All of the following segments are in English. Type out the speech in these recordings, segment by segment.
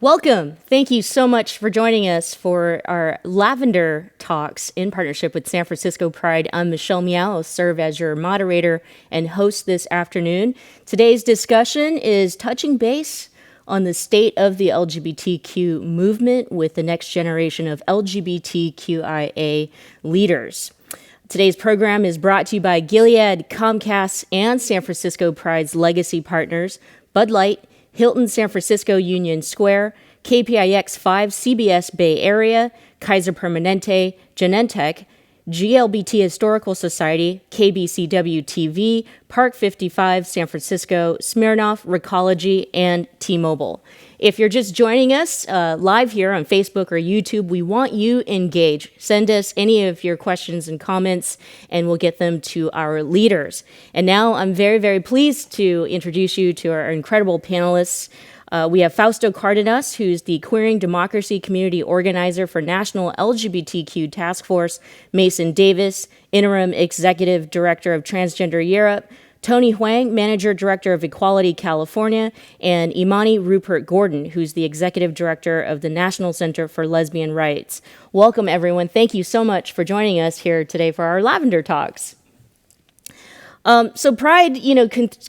Welcome. Thank you so much for joining us for our Lavender Talks in partnership with San Francisco Pride. I'm Michelle Miao. I'll serve as your moderator and host this afternoon. Today's discussion is touching base on the state of the LGBTQ movement with the next generation of LGBTQIA leaders. Today's program is brought to you by Gilead, Comcast, and San Francisco Pride's legacy partners, Bud Light, Hilton San Francisco Union Square, KPIX 5 CBS Bay Area, Kaiser Permanente, Genentech, GLBT Historical Society, KBCW TV, Park 55 San Francisco, Smirnoff, Recology, and T-Mobile. If you're just joining us live here on Facebook or YouTube, we want you engaged. Send us any of your questions and comments, and we'll get them to our leaders. And now I'm very, very pleased to introduce you to our incredible panelists. We have Fausto Cardenas, who's the Queering Democracy Community Organizer for National LGBTQ Task Force, Mason Davis, Interim Executive Director of Transgender Europe, Tony Huang, Manager Director of Equality California, and Imani Rupert Gordon, who's the Executive Director of the National Center for Lesbian Rights. Welcome, everyone. Thank you so much for joining us here today for our Lavender Talks. So Pride,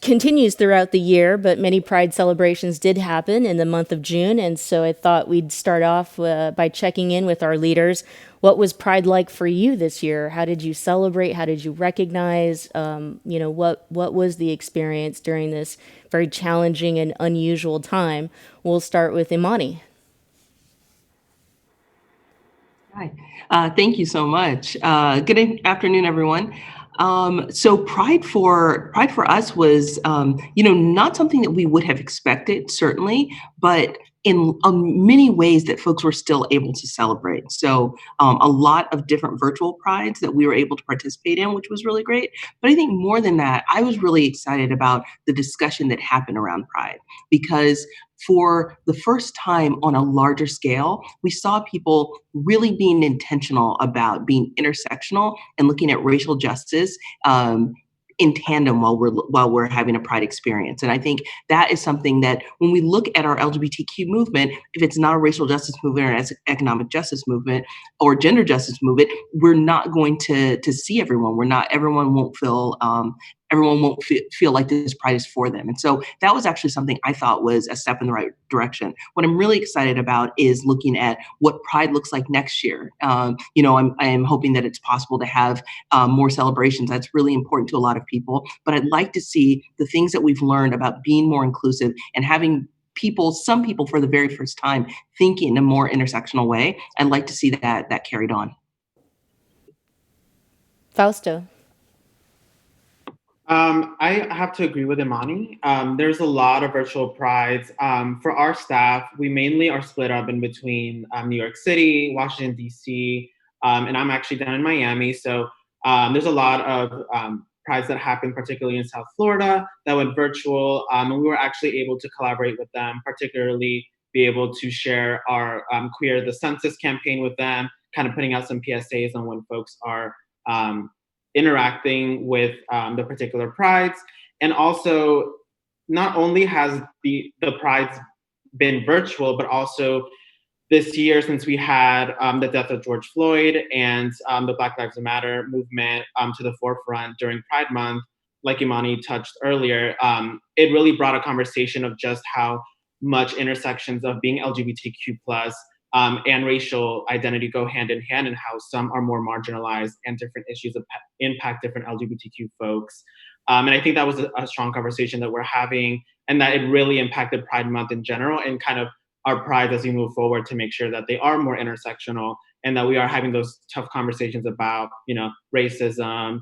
continues throughout the year, but many Pride celebrations did happen in the month of June, and so I thought we'd start off by checking in with our leaders. What was Pride like for you this year? How did you celebrate? How did you recognize? What was the experience during this very challenging and unusual time? We'll start with Imani. Hi, thank you so much. Good afternoon, everyone. So Pride for us was, not something that we would have expected, certainly, but in many ways that folks were still able to celebrate. So a lot of different virtual prides that we were able to participate in, which was really great. But I think more than that, I was really excited about the discussion that happened around Pride, because for the first time on a larger scale, we saw people really being intentional about being intersectional and looking at racial justice in tandem while we're having a Pride experience. And I think that is something that when we look at our LGBTQ movement, if it's not a racial justice movement or an economic justice movement or gender justice movement, we're not going to see everyone. Everyone won't feel like this Pride is for them. And so that was actually something I thought was a step in the right direction. What I'm really excited about is looking at what Pride looks like next year. I'm hoping that it's possible to have more celebrations. That's really important to a lot of people. But I'd like to see the things that we've learned about being more inclusive and having some people for the very first time thinking in a more intersectional way. I'd like to see that carried on. Fausto. I have to agree with Imani. There's a lot of virtual prides. For our staff, we mainly are split up in between New York City, Washington, D.C., and I'm actually down in Miami. So there's a lot of prides that happen, particularly in South Florida, that went virtual. And we were actually able to collaborate with them, particularly be able to share our Queer the Census campaign with them, kind of putting out some PSAs on when folks are interacting with the particular prides. And also, not only has the prides been virtual, but also this year, since we had the death of George Floyd and the Black Lives Matter movement to the forefront during Pride Month, like Imani touched earlier, it really brought a conversation of just how much intersections of being LGBTQ plus and racial identity go hand in hand, and how some are more marginalized and different issues impact different LGBTQ folks. And I think that was a strong conversation that we're having, and that it really impacted Pride Month in general and kind of our pride as we move forward to make sure that they are more intersectional and that we are having those tough conversations about, racism,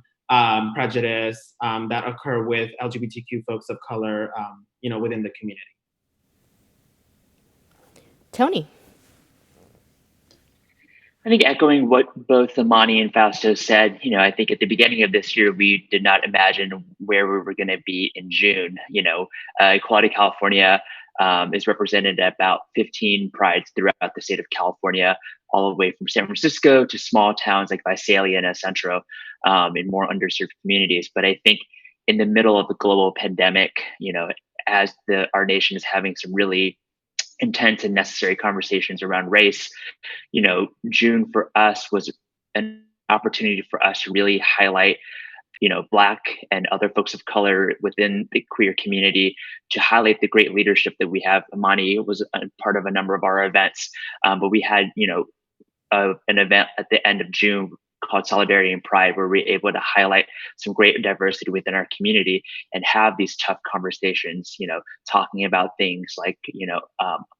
prejudice that occur with LGBTQ folks of color, within the community. Tony. I think echoing what both Imani and Fausto said, I think at the beginning of this year, we did not imagine where we were going to be in June. Equality California is represented at about 15 prides throughout the state of California, all the way from San Francisco to small towns like Visalia and El Centro, in more underserved communities. But I think in the middle of the global pandemic, as our nation is having some really intense and necessary conversations around race, June for us was an opportunity for us to really highlight, Black and other folks of color within the queer community, to highlight the great leadership that we have. Amani was a part of a number of our events, but we had, an event at the end of June called Solidarity and Pride, where we were able to highlight some great diversity within our community and have these tough conversations, talking about things like,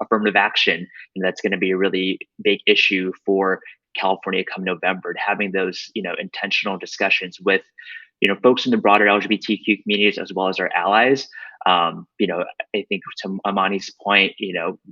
affirmative action. And that's going to be a really big issue for California come November, and having those, intentional discussions with, folks in the broader LGBTQ communities as well as our allies. I think to Amani's point,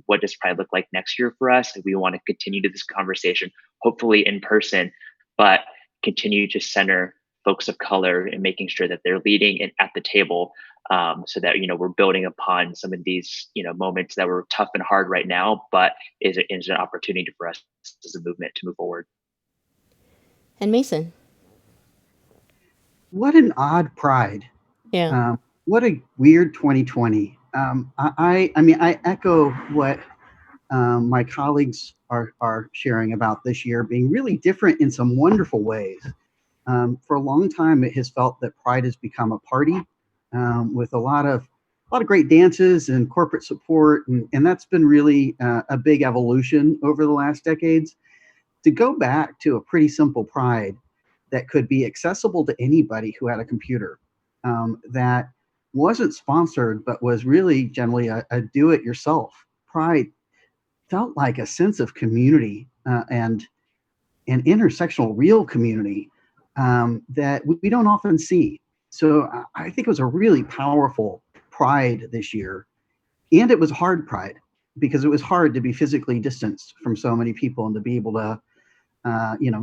what does Pride look like next year for us? We want to continue to this conversation, hopefully in person, but continue to center folks of color and making sure that they're leading and at the table, so that we're building upon some of these moments that were tough and hard right now, but is an opportunity for us as a movement to move forward. And Mason. What an odd Pride. Yeah. What a weird 2020. I echo what my colleagues are sharing about this year being really different in some wonderful ways. For a long time, it has felt that Pride has become a party with a lot of great dances and corporate support, and that's been really a big evolution over the last decades. To go back to a pretty simple Pride that could be accessible to anybody who had a computer, that wasn't sponsored, but was really generally a do-it-yourself Pride, felt like a sense of community and an intersectional real community that we don't often see. So I think it was a really powerful Pride this year. And it was hard Pride, because it was hard to be physically distanced from so many people and to be able to,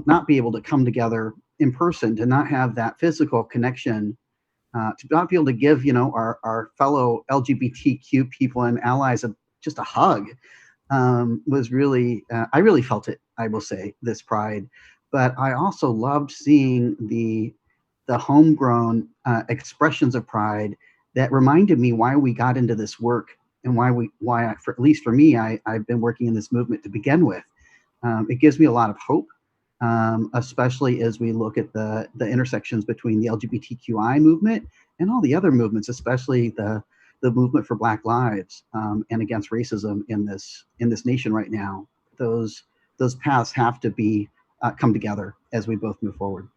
not be able to come together in person, to not have that physical connection, to not be able to give, our fellow LGBTQ people and allies just a hug, was really, I really felt it, I will say, this Pride. But I also loved seeing the homegrown expressions of Pride that reminded me why we got into this work and at least for me, I've been working in this movement to begin with. It gives me a lot of hope, especially as we look at the intersections between the LGBTQI movement and all the other movements, especially the movement for Black lives and against racism in this nation right now. Those paths have to be come together as we both move forward.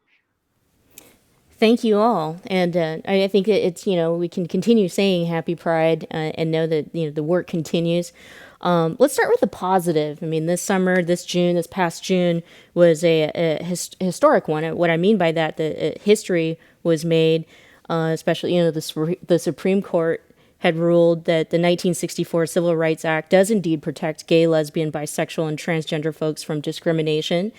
Thank you all, and I think it's we can continue saying Happy Pride and know that the work continues. Let's start with the positive. I mean, this past June was a historic one. What I mean by that, the history was made, especially the Supreme Court had ruled that the 1964 Civil Rights Act does indeed protect gay, lesbian, bisexual, and transgender folks from discrimination.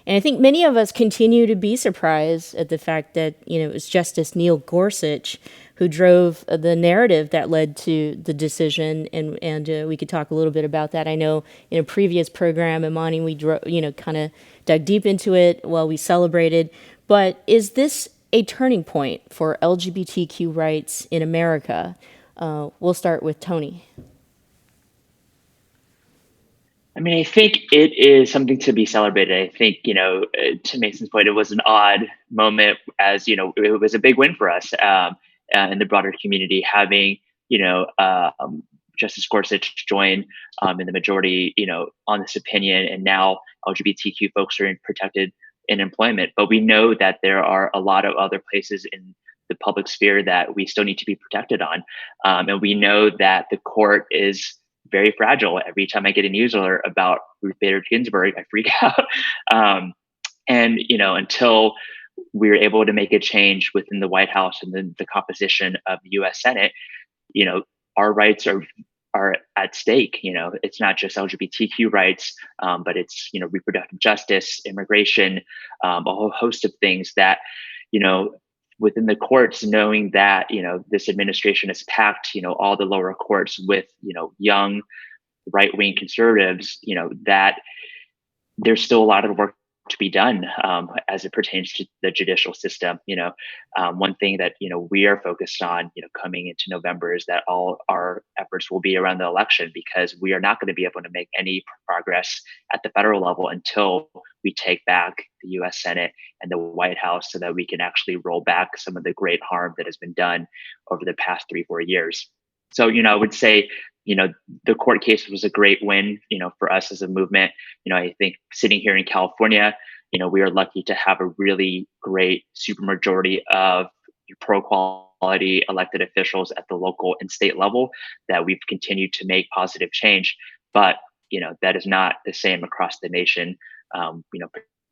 And I think many of us continue to be surprised at the fact that, it was Justice Neil Gorsuch who drove the narrative that led to the decision. And we could talk a little bit about that. I know in a previous program, Amani, we kind of dug deep into it while we celebrated. But is this a turning point for LGBTQ rights in America? We'll start with Tony. I mean, I think it is something to be celebrated. I think, to Mason's point, it was an odd moment, as, it was a big win for us in the broader community, having, Justice Gorsuch join in the majority, on this opinion. And now LGBTQ folks are protected in employment. But we know that there are a lot of other places in the public sphere that we still need to be protected on. And we know that the court is very fragile. Every time I get a news alert about Ruth Bader Ginsburg, I freak out. And until we're able to make a change within the White House and then the composition of the U.S. Senate, our rights are at stake. It's not just LGBTQ rights, but it's reproductive justice, immigration, a whole host of things that within the courts, knowing that, this administration has packed, all the lower courts with, young right-wing conservatives, that there's still a lot of work to be done as it pertains to the judicial system. One thing that we are focused on, coming into November, is that all our efforts will be around the election, because we are not going to be able to make any progress at the federal level until we take back the U.S. Senate and the White House, so that we can actually roll back some of the great harm that has been done over the past 3-4 years. So, I would say, the court case was a great win, for us as a movement. I think sitting here in California, we are lucky to have a really great supermajority of pro-quality elected officials at the local and state level, that we've continued to make positive change. But, that is not the same across the nation.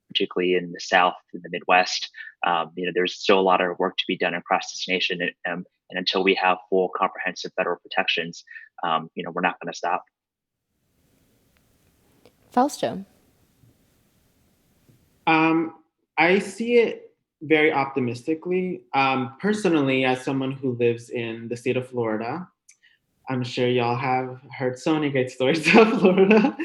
Particularly in the South, in the Midwest, there's still a lot of work to be done across this nation. And until we have full comprehensive federal protections, we're not going to stop. Fausto. I see it very optimistically. Personally, as someone who lives in the state of Florida, I'm sure y'all have heard so many great stories of Florida,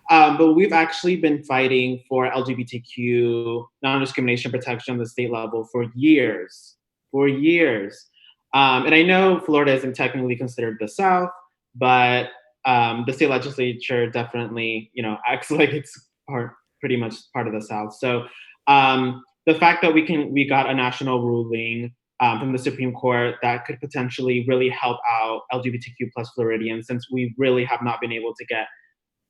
but we've actually been fighting for LGBTQ non-discrimination protection on the state level for years. And I know Florida isn't technically considered the South, but the state legislature definitely, acts like it's pretty much part of the South. So the fact that we got a national ruling from the Supreme Court that could potentially really help out LGBTQ plus Floridians, since we really have not been able to get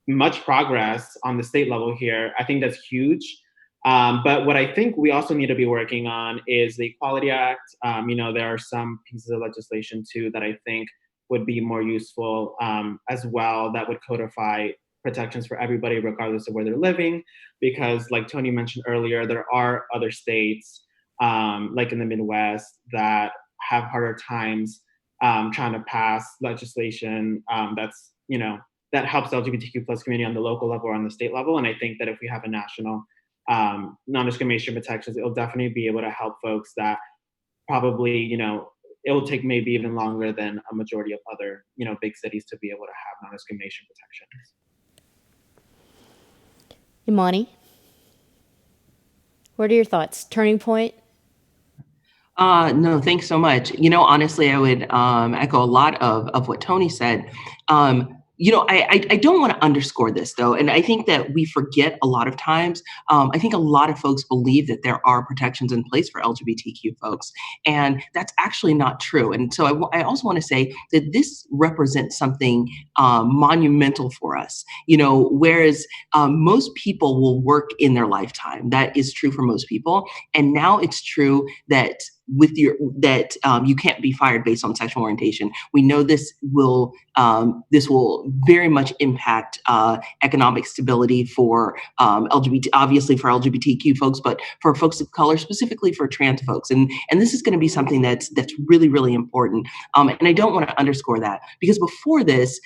much progress on the state level here, I think that's huge. But what I think we also need to be working on is the Equality Act. There are some pieces of legislation too that I think would be more useful as well, that would codify protections for everybody regardless of where they're living. Because like Tony mentioned earlier, there are other states like in the Midwest that have harder times trying to pass legislation that's, that helps the LGBTQ plus community on the local level or on the state level. And I think that if we have a national non-discrimination protections, it'll definitely be able to help folks that probably, it will take maybe even longer than a majority of other, big cities to be able to have non-discrimination protections. Imani, what are your thoughts? Turning point? No, thanks so much. Honestly, I would echo a lot of what Tony said. I don't want to underscore this though. And I think that we forget a lot of times. I think a lot of folks believe that there are protections in place for LGBTQ folks, and that's actually not true. And so I also want to say that this represents something monumental for us. Whereas most people will work in their lifetime. That is true for most people. And now it's true that you can't be fired based on sexual orientation. We know this will very much impact economic stability for obviously for LGBTQ folks, but for folks of color, specifically for trans folks. And this is going to be something that's really, really important. And I don't want to underscore that, because before this,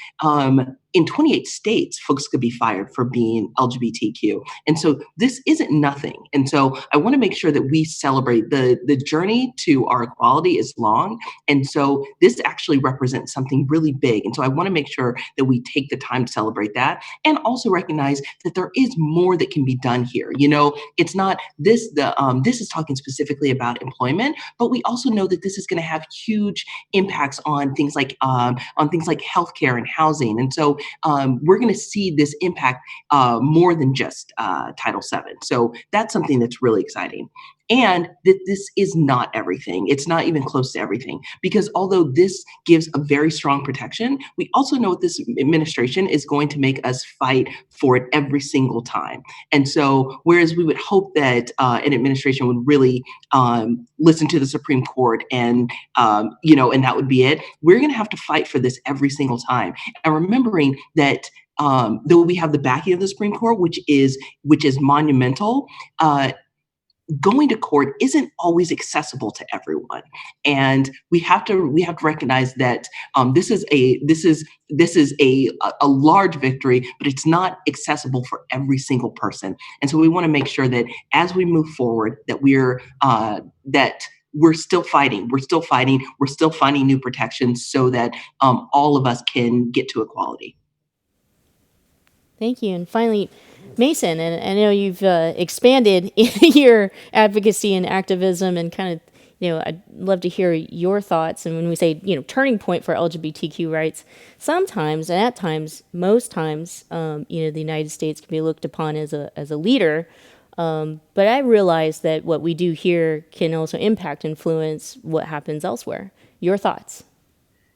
in 28 states, folks could be fired for being LGBTQ. And so this isn't nothing. And so I want to make sure that we celebrate the journey to our equality is long. And so this actually represents something really big. And so I want to make sure that we take the time to celebrate that, and also recognize that there is more that can be done here. It's not this is talking specifically about employment, but we also know that this is going to have huge impacts on things like healthcare and housing. And so we're going to see this impact more than just Title VII. So that's something that's really exciting. And that this is not everything. It's not even close to everything, because although this gives a very strong protection, we also know that this administration is going to make us fight for it every single time. And so whereas we would hope that an administration would really listen to the Supreme Court and that would be it, we're going to have to fight for this every single time. And remembering that though we have the backing of the Supreme Court, which is monumental, going to court isn't always accessible to everyone, and we have to recognize that this is a large victory, but it's not accessible for every single person. And so we want to make sure that as we move forward, that we're still fighting. We're still finding new protections so that all of us can get to equality. Thank you. And finally, Mason, and I know you've expanded your advocacy and activism, and kind of, I'd love to hear your thoughts. And when we say, turning point for LGBTQ rights, sometimes, and at times, most times, the United States can be looked upon as a leader. But I realize that what we do here can also influence what happens elsewhere. Your thoughts?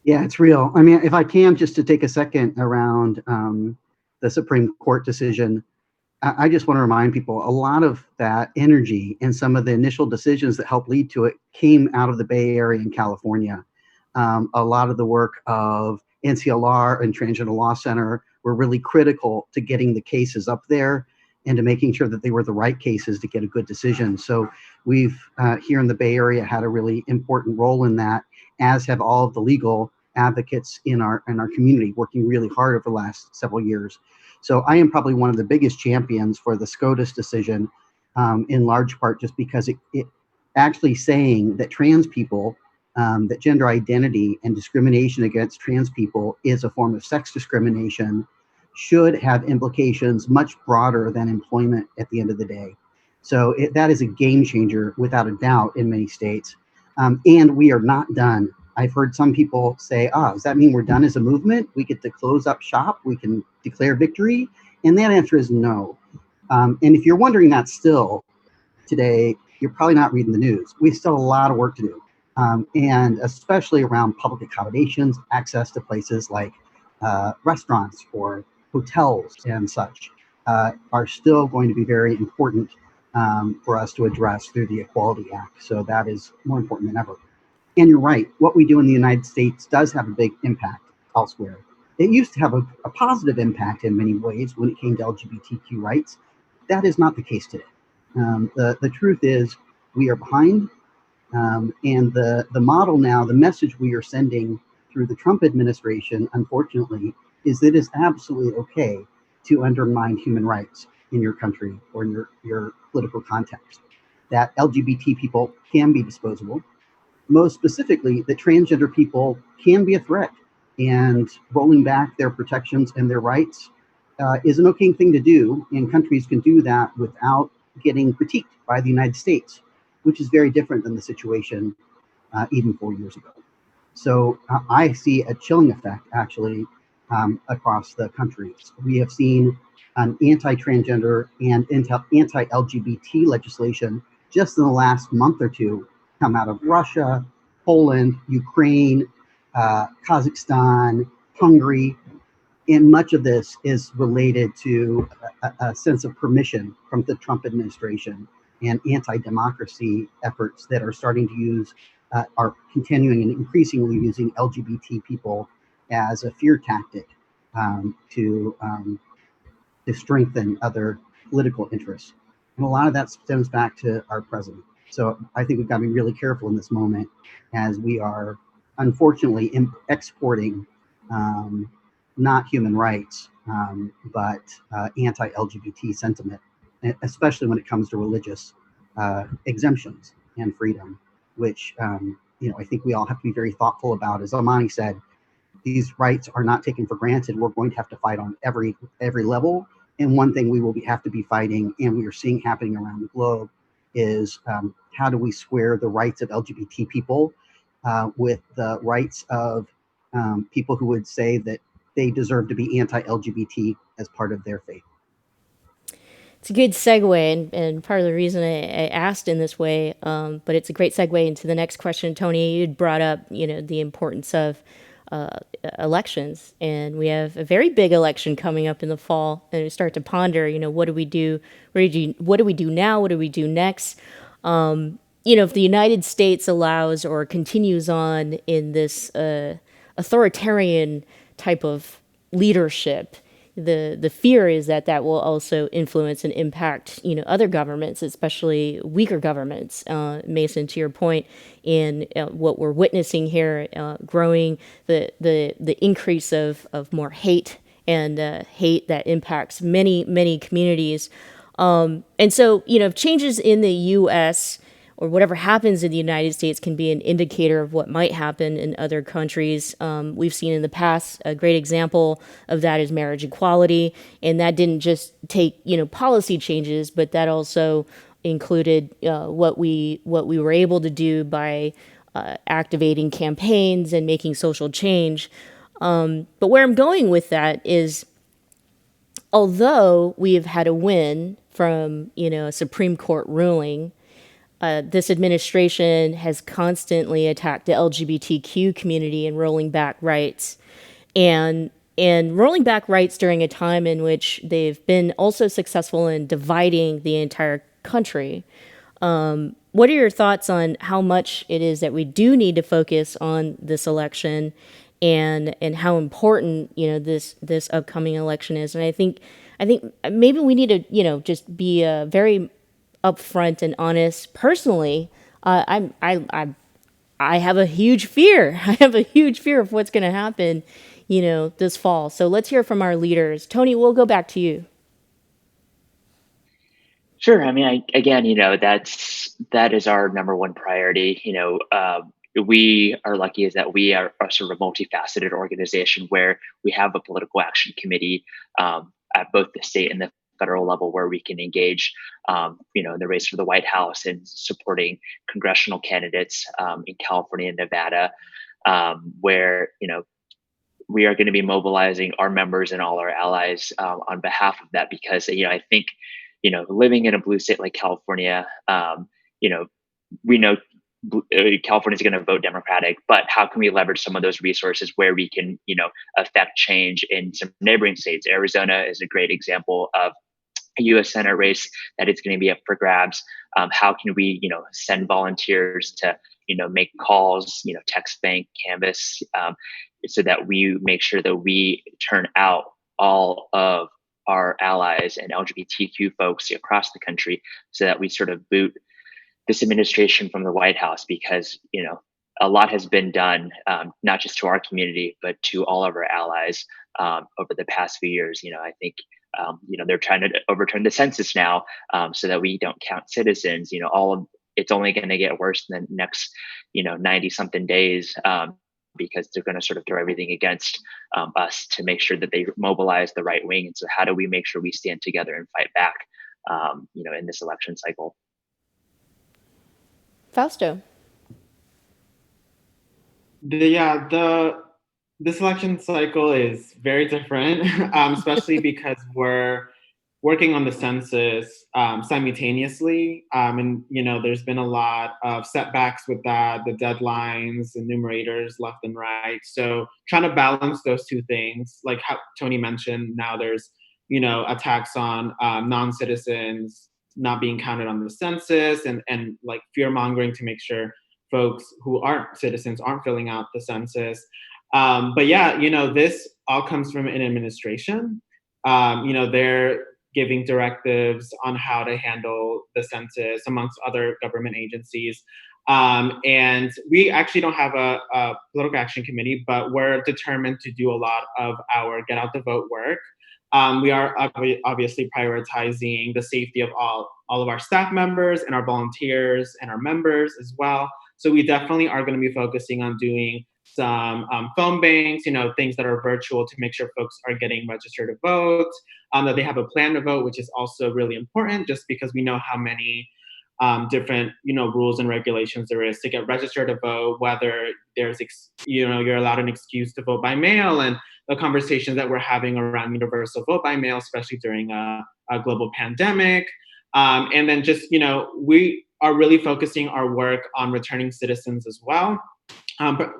Yeah, it's real. I mean, if I can, just to take a second around the Supreme Court decision, I just want to remind people a lot of that energy and some of the initial decisions that helped lead to it came out of the Bay Area in California. A lot of the work of NCLR and Transgender Law Center were really critical to getting the cases up there and to making sure that they were the right cases to get a good decision. So we've here in the Bay Area had a really important role in that, as have all of the legal advocates in our community, working really hard over the last several years. So I am probably one of the biggest champions for the SCOTUS decision, in large part just because it actually saying that trans people, that gender identity and discrimination against trans people is a form of sex discrimination, should have implications much broader than employment at the end of the day. So that is a game changer without a doubt in many states. And we are not done. I've heard some people say, does that mean we're done as a movement? We get to close up shop, we can declare victory? And that answer is no. And if you're wondering that still today, you're probably not reading the news. We still have a lot of work to do. And especially around public accommodations, access to places like restaurants or hotels and such are still going to be very important for us to address through the Equality Act. So that is more important than ever. And you're right, what we do in the United States does have a big impact elsewhere. It used to have a positive impact in many ways when it came to LGBTQ rights. That is not the case today. The truth is we are behind, and the model now, the message we are sending through the Trump administration, unfortunately, is that it's absolutely okay to undermine human rights in your country or in your political context, that LGBT people can be disposable, most specifically that transgender people can be a threat, and rolling back their protections and their rights is an okay thing to do, and countries can do that without getting critiqued by the United States, which is very different than the situation even 4 years ago. So I see a chilling effect actually across the country. We have seen anti-transgender and anti-LGBT legislation just in the last month or two come out of Russia, Poland, Ukraine, Kazakhstan, Hungary, and much of this is related to a sense of permission from the Trump administration and anti-democracy efforts that are starting to use, are continuing and increasingly using LGBT people as a fear tactic to strengthen other political interests. And a lot of that stems back to our president. So I think we've got to be really careful in this moment as we are unfortunately exporting not human rights, but anti-LGBT sentiment, especially when it comes to religious exemptions and freedom, which I think we all have to be very thoughtful about. As Amani said, these rights are not taken for granted. We're going to have to fight on every level. And one thing we will have to be fighting, and we are seeing happening around the globe, is how do we square the rights of LGBT people with the rights of people who would say that they deserve to be anti-LGBT as part of their faith. It's a good segue, and part of the reason I asked in this way, but it's a great segue into the next question. Tony, you'd brought up, the importance of elections, and we have a very big election coming up in the fall, and we start to ponder, what do we do? What do we do now? What do we do next? If the United States allows or continues on in this authoritarian type of leadership, the fear is that will also influence and impact other governments, especially weaker governments. Mason, to your point, in what we're witnessing here, growing the increase of more hate and hate that impacts many communities, and so changes in the U.S. or whatever happens in the United States can be an indicator of what might happen in other countries. We've seen in the past a great example of that is marriage equality, and that didn't just take policy changes, but that also included what we were able to do by activating campaigns and making social change. But where I'm going with that is, although we have had a win from a Supreme Court ruling, this administration has constantly attacked the LGBTQ community and rolling back rights, and rolling back rights during a time in which they've been also successful in dividing the entire country. What are your thoughts on how much it is that we do need to focus on this election, and how important this upcoming election is? And I think maybe we need to just be very upfront and honest. Personally, I have a huge fear. I have a huge fear of what's going to happen, this fall. So let's hear from our leaders. Tony, we'll go back to you. Sure. I mean, again, that is our number one priority. We are lucky is that we are a sort of a multifaceted organization where we have a political action committee at both the state and the federal level where we can engage, in the race for the White House and supporting congressional candidates in California and Nevada, where we are going to be mobilizing our members and all our allies on behalf of that, because I think living in a blue state like California, we know California is going to vote Democratic, but how can we leverage some of those resources where we can, affect change in some neighboring states? Arizona is a great example of a U.S. Senate race that it's going to be up for grabs. How can we, send volunteers to, make calls, text bank, canvas, so that we make sure that we turn out all of our allies and LGBTQ folks across the country, so that we sort of boot this administration from the White House, because a lot has been done, not just to our community but to all of our allies over the past few years. I think they're trying to overturn the census now, so that we don't count citizens. It's only going to get worse in the next 90 something days, because they're going to sort of throw everything against us to make sure that they mobilize the right wing. And so how do we make sure we stand together and fight back in this election cycle? Fausto. This election cycle is very different, especially because we're working on the census simultaneously, and there's been a lot of setbacks with that, the deadlines, enumerators left and right. So trying to balance those two things, like how Tony mentioned, now there's attacks on non-citizens not being counted on the census, and like fear mongering to make sure folks who aren't citizens aren't filling out the census. But yeah, this all comes from an administration. They're giving directives on how to handle the census amongst other government agencies. And we actually don't have a political action committee, but we're determined to do a lot of our get out the vote work. We are obviously prioritizing the safety of all of our staff members and our volunteers and our members as well. So we definitely are going to be focusing on doing some phone banks, things that are virtual to make sure folks are getting registered to vote, that they have a plan to vote, which is also really important, just because we know how many different, rules and regulations there is to get registered to vote, whether there's, you're allowed an excuse to vote by mail, and the conversations that we're having around universal vote by mail, especially during a global pandemic. And then just, we are really focusing our work on returning citizens as well, but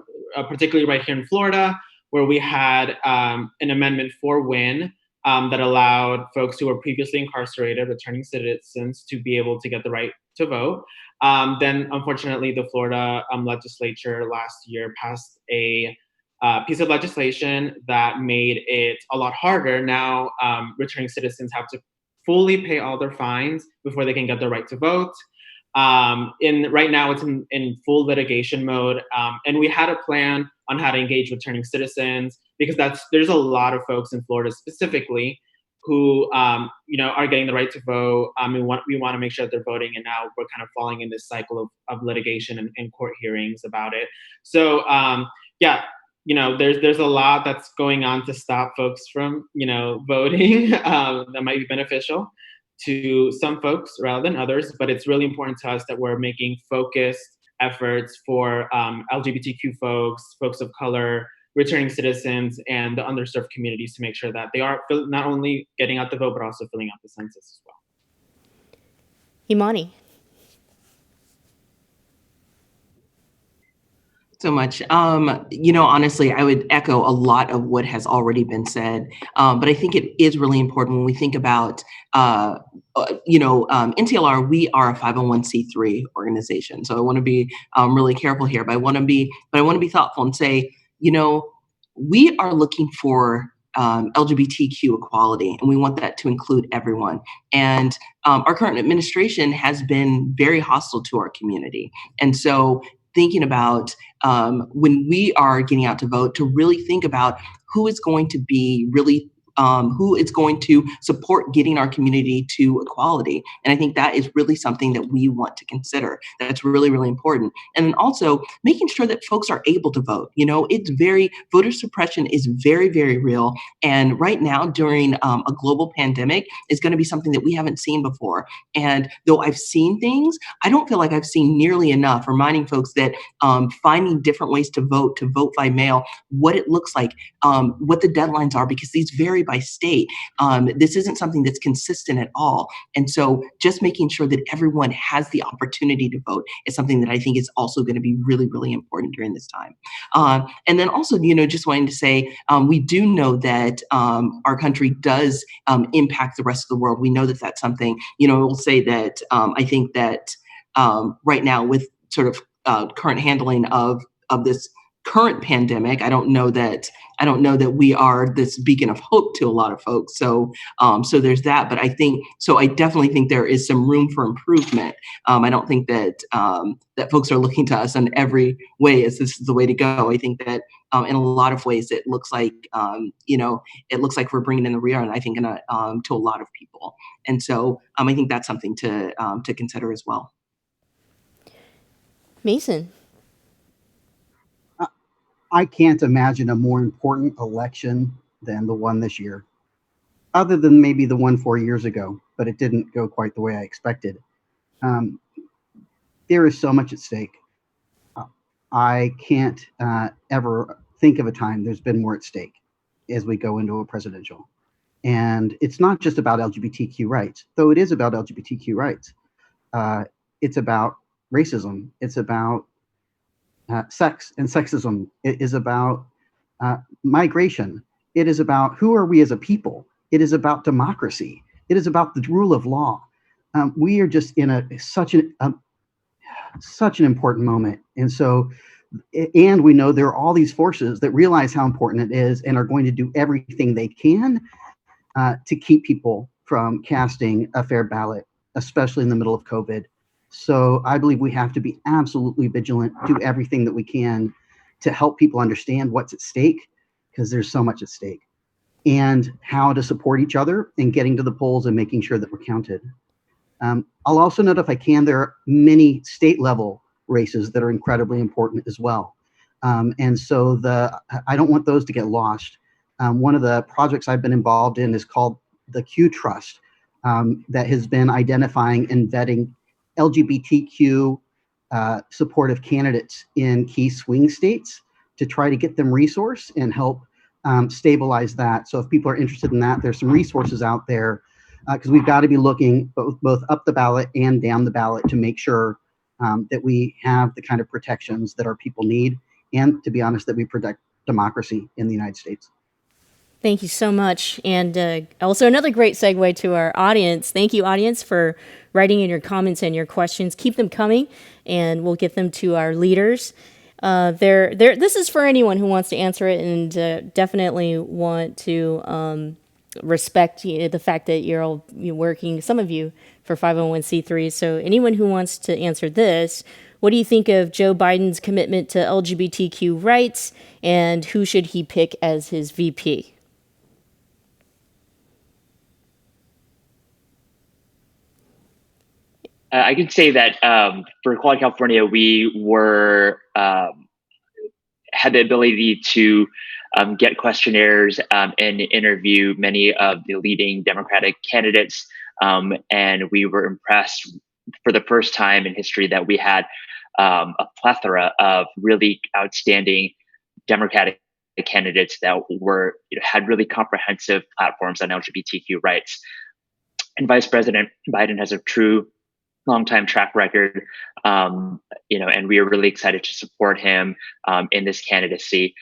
particularly right here in Florida, where we had an amendment for WIN that allowed folks who were previously incarcerated, returning citizens, to be able to get the right to vote. Then, unfortunately, the Florida legislature last year passed a piece of legislation that made it a lot harder. Now, returning citizens have to fully pay all their fines before they can get the right to vote. Right now, it's in full litigation mode, and we had a plan on how to engage returning citizens, because there's a lot of folks in Florida specifically who are getting the right to vote. We want to make sure that they're voting, and now we're kind of falling in this cycle of litigation and court hearings about it. So yeah, there's a lot that's going on to stop folks from voting that might be beneficial to some folks rather than others, but it's really important to us that we're making focused efforts for LGBTQ folks of color, returning citizens, and the underserved communities to make sure that they are not only getting out the vote, but also filling out the census as well. Imani. So much. Honestly, I would echo a lot of what has already been said. But I think it is really important when we think about, NTLR, we are a 501c3 organization. So I want to be really careful here, but I want to be thoughtful and say, we are looking for LGBTQ equality, and we want that to include everyone. And our current administration has been very hostile to our community. And so thinking about when we are getting out to vote, to really think about who is going to be really who is going to support getting our community to equality. And I think that is really something that we want to consider. That's really, really important. And then also making sure that folks are able to vote. Voter suppression is very, very real. And right now, during a global pandemic, is going to be something that we haven't seen before. And though I've seen things, I don't feel like I've seen nearly enough reminding folks that finding different ways to vote by mail, what it looks like, what the deadlines are, because these vary by state. This isn't something that's consistent at all. And so just making sure that everyone has the opportunity to vote is something that I think is also going to be really, really important during this time. And then also, just wanting to say, we do know that our country does impact the rest of the world. We know that that's something, we'll say that I think that right now with sort of current handling of this current pandemic, I don't know that we are this beacon of hope to a lot of folks. So there's that. But I definitely think there is some room for improvement. I don't think that that folks are looking to us in every way as this is the way to go. I think that in a lot of ways it looks like we're bringing in the rear, and I think to a lot of people. And so I think that's something to consider as well. Mason. I can't imagine a more important election than the one this year, other than maybe the one 4 years ago, but it didn't go quite the way I expected. There is so much at stake. I can't ever think of a time there's been more at stake as we go into a presidential. And it's not just about LGBTQ rights, though it is about LGBTQ rights. It's about racism. It's about sex and sexism. It is about migration. It is about who are we as a people. It is about democracy. It is about the rule of law. We are just in such an important moment. And we know there are all these forces that realize how important it is and are going to do everything they can to keep people from casting a fair ballot, especially in the middle of COVID. So I believe we have to be absolutely vigilant, do everything that we can to help people understand what's at stake, because there's so much at stake, and how to support each other in getting to the polls and making sure that we're counted. I'll also note, if I can, there are many state level races that are incredibly important as well. And so I don't want those to get lost. One of the projects I've been involved in is called the Q Trust, that has been identifying and vetting LGBTQ supportive candidates in key swing states to try to get them resource and help stabilize that. So if people are interested in that, there's some resources out there, because we've got to be looking both up the ballot and down the ballot to make sure that we have the kind of protections that our people need, and, to be honest, that we protect democracy in the United States. Thank you so much. And also another great segue to our audience. Thank you, audience, for writing in your comments and your questions. Keep them coming, and we'll get them to our leaders. This is for anyone who wants to answer it, and definitely want to respect the fact that you're working, some of you, for 501c3s. So anyone who wants to answer this, what do you think of Joe Biden's commitment to LGBTQ rights, and who should he pick as his VP? I can say that for Equality California, we were had the ability to get questionnaires and interview many of the leading Democratic candidates, and we were impressed for the first time in history that we had a plethora of really outstanding Democratic candidates that were had really comprehensive platforms on LGBTQ rights. And Vice President Biden has a true long-time track record, and we are really excited to support him in this candidacy.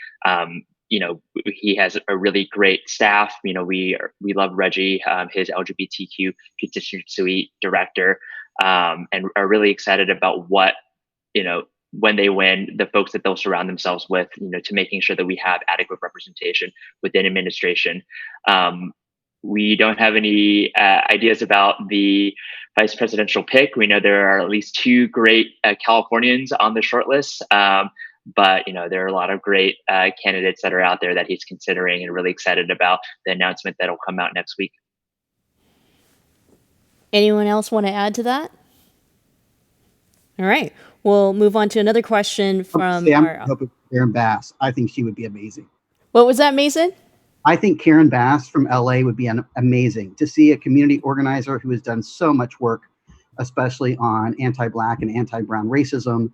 He has a really great staff. We love Reggie, his LGBTQ constituency director, and are really excited about what when they win, the folks that they'll surround themselves with, to making sure that we have adequate representation within administration. We don't have any ideas about the vice presidential pick. We know there are at least two great Californians on the shortlist, but there are a lot of great candidates that are out there that he's considering, and really excited about the announcement that'll come out next week. Anyone else want to add to that? All right, we'll move on to another question from Karen Bass. I think she would be amazing. What was that, Mason? I think Karen Bass from LA would be amazing to see a community organizer who has done so much work, especially on anti-Black and anti-Brown racism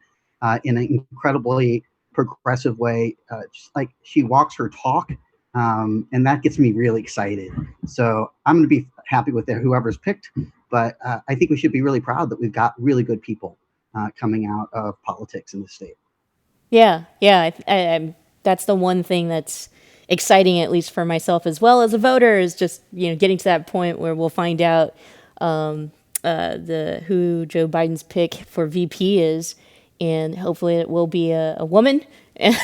in an incredibly progressive way. Just like she walks her talk, and that gets me really excited. So I'm going to be happy with whoever's picked, but I think we should be really proud that we've got really good people coming out of politics in the state. Yeah. I that's the one thing that's exciting, at least for myself as well as a voter, is just getting to that point where we'll find out who Joe Biden's pick for VP is, and hopefully it will be a woman, and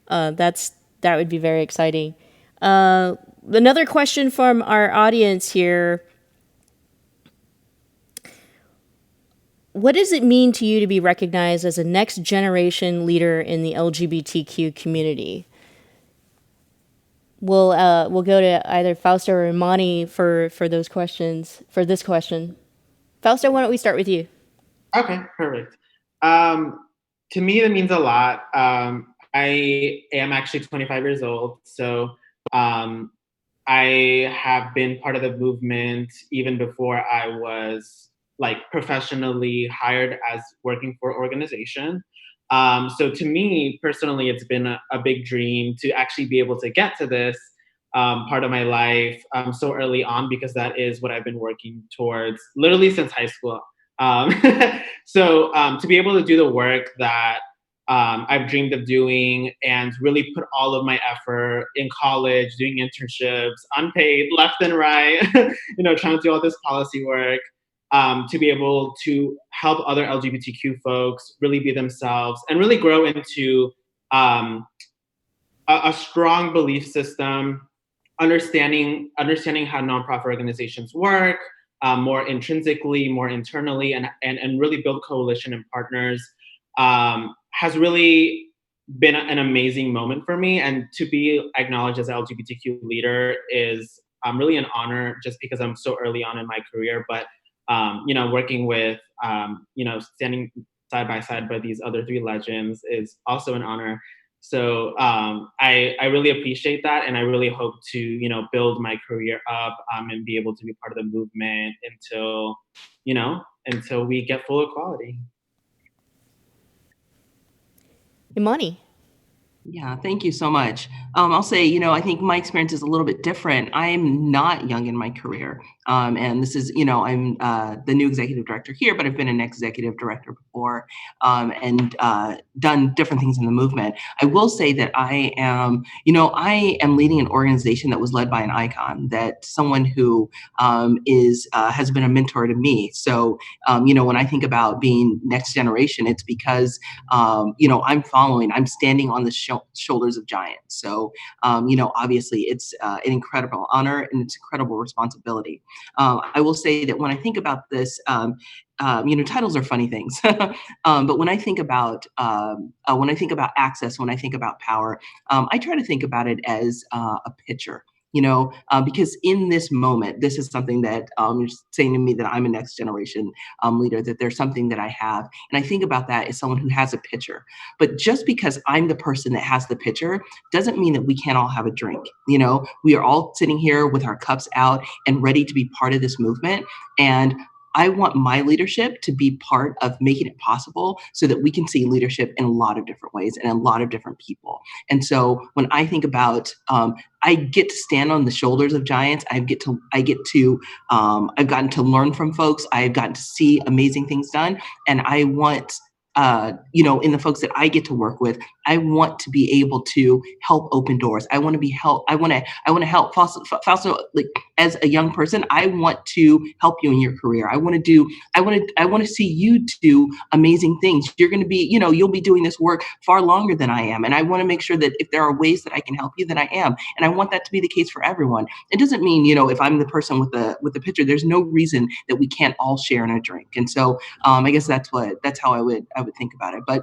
that would be very exciting. Another question from our audience here. What does it mean to you to be recognized as a next generation leader in the LGBTQ community? We'll go to either Fausto or Imani for those questions, for this question. Fausto, why don't we start with you? Okay, perfect. To me, that means a lot. I am actually 25 years old, so I have been part of the movement even before I was professionally hired as working for an organization. So to me personally, it's been a big dream to actually be able to get to this part of my life so early on, because that is what I've been working towards literally since high school. So to be able to do the work that I've dreamed of doing, and really put all of my effort in college, doing internships, unpaid, left and right, trying to do all this policy work, to be able to help other LGBTQ folks really be themselves and really grow into a strong belief system, understanding how nonprofit organizations work more intrinsically, more internally, and really build coalition and partners has really been an amazing moment for me. And to be acknowledged as an LGBTQ leader is really an honor, just because I'm so early on in my career. But working with, standing side by side by these other three legends is also an honor. So I really appreciate that, and I really hope to build my career up and be able to be part of the movement until we get full equality. Imani. Yeah, thank you so much. I'll say, I think my experience is a little bit different. I am not young in my career. And this is, I'm the new executive director here, but I've been an executive director before and done different things in the movement. I will say that I am leading an organization that was led by an icon, that someone who has been a mentor to me. So, when I think about being next generation, it's because, I'm standing on the shoulders of giants. So, obviously it's an incredible honor and it's incredible responsibility. I will say that when I think about this, titles are funny things, but when I think about access, when I think about power, I try to think about it as a pitcher. because in this moment, this is something that you're saying to me that I'm a next generation leader, that there's something that I have. And I think about that as someone who has a pitcher. But just because I'm the person that has the pitcher doesn't mean that we can't all have a drink. We are all sitting here with our cups out and ready to be part of this movement. And I want my leadership to be part of making it possible so that we can see leadership in a lot of different ways and a lot of different people. And so when I think about, I get to stand on the shoulders of giants. I've gotten to learn from folks. I've gotten to see amazing things done. And I want, in the folks that I get to work with, I want to be able to help open doors. I want to help Fausto, like as a young person, I want to help you in your career. I want to see you do amazing things. You're going to be, you'll be doing this work far longer than I am. And I want to make sure that if there are ways that I can help you, then I am. And I want that to be the case for everyone. It doesn't mean, if I'm the person with the pitcher, there's no reason that we can't all share in a drink. And so I guess that's how I would think about it. But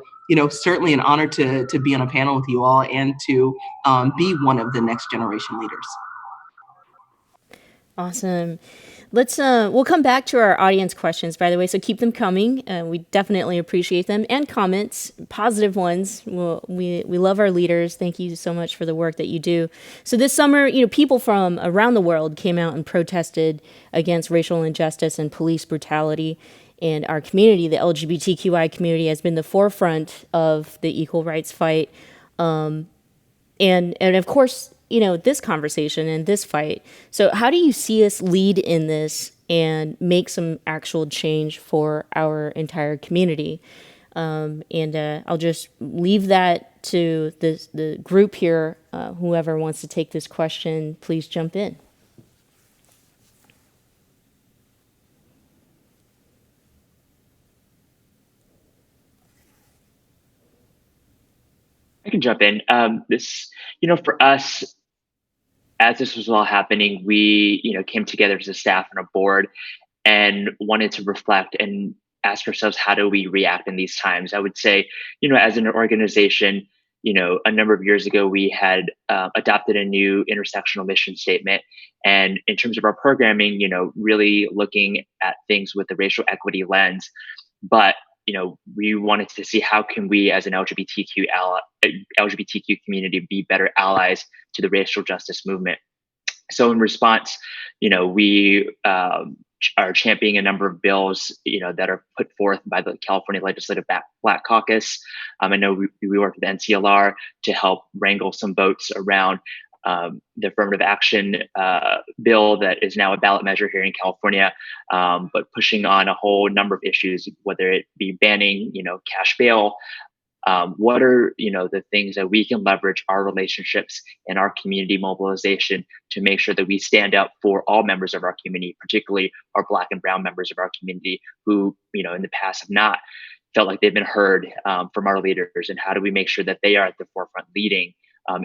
certainly an honor to be on a panel with you all and to be one of the next generation leaders. Awesome. We'll come back to our audience questions, by the way, so keep them coming. We definitely appreciate them, and comments, positive ones. We love our leaders. Thank you so much for the work that you do. So this summer, people from around the world came out and protested against racial injustice and police brutality. And our community, the LGBTQI community, has been the forefront of the equal rights fight. And of course, this conversation and this fight. So how do you see us lead in this and make some actual change for our entire community? I'll just leave that to the group here. Whoever wants to take this question, please jump in. I can jump in. For us, as this was all happening, we, came together as a staff and a board and wanted to reflect and ask ourselves, how do we react in these times? I would say, as an organization, a number of years ago, we had adopted a new intersectional mission statement. And in terms of our programming, really looking at things with the racial equity lens. But we wanted to see how can we as an LGBTQ community be better allies to the racial justice movement. So in response, we are championing a number of bills, that are put forth by the California Legislative Black Caucus. I know we work with NCLR to help wrangle some votes around the affirmative action bill that is now a ballot measure here in California, but pushing on a whole number of issues, whether it be banning, cash bail. What are, the things that we can leverage our relationships and our community mobilization to make sure that we stand up for all members of our community, particularly our Black and Brown members of our community who, in the past have not felt like they've been heard from our leaders, and how do we make sure that they are at the forefront leading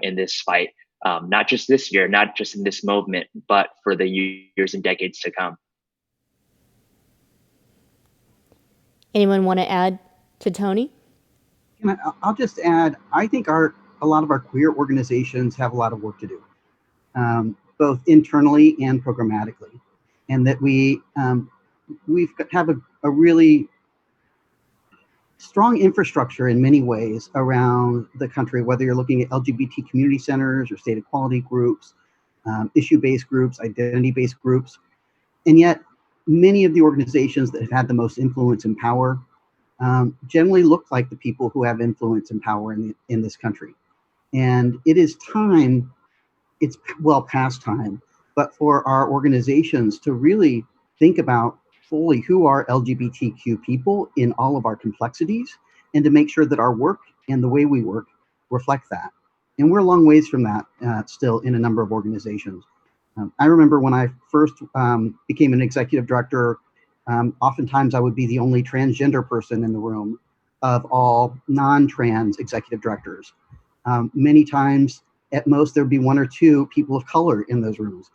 in this fight? Not just this year, not just in this movement, but for the years and decades to come. Anyone want to add to Tony? I'll just add, I think a lot of our queer organizations have a lot of work to do, both internally and programmatically, and that we have a really strong infrastructure in many ways around the country, whether you're looking at LGBT community centers or state equality groups, issue-based groups, identity-based groups. And yet many of the organizations that have had the most influence and power generally look like the people who have influence and power in this country. And it is time, it's well past time, but for our organizations to really think about fully who are LGBTQ people in all of our complexities, and to make sure that our work and the way we work reflect that. And we're a long ways from that still in a number of organizations. I remember when I first became an executive director, oftentimes I would be the only transgender person in the room of all non-trans executive directors. Many times, at most, there'd be one or two people of color in those rooms.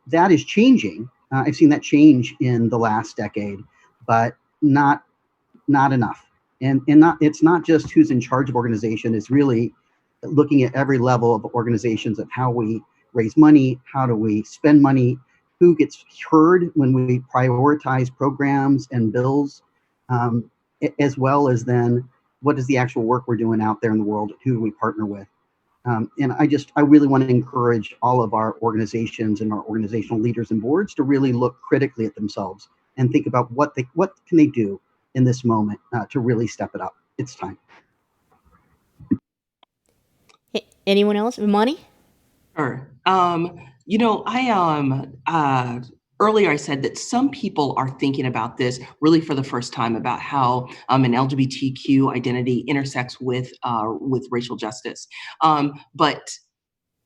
That is changing. I've seen that change in the last decade, but not enough. And it's not just who's in charge of organization, it's really looking at every level of organizations of how we raise money? How do we spend money? Who gets heard when we prioritize programs and bills? As well as then what is the actual work we're doing out there in the world? Who do we partner with? And I really want to encourage all of our organizations and our organizational leaders and boards to really look critically at themselves and think about what can they do in this moment to really step it up. It's time. Anyone else? Imani? Sure. Earlier I said that some people are thinking about this really for the first time about how an LGBTQ identity intersects with racial justice. But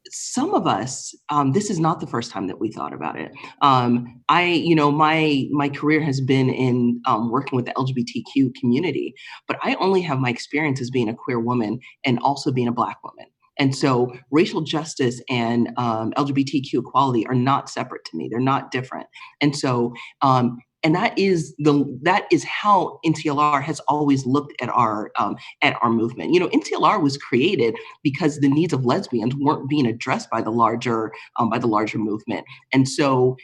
some of us, this is not the first time that we thought about it. My career has been in working with the LGBTQ community, but I only have my experience as being a queer woman and also being a Black woman. And so racial justice and LGBTQ equality are not separate to me. They're not different. And so, and that is how NCLR has always looked at our movement. NCLR was created because the needs of lesbians weren't being addressed by the larger movement, and so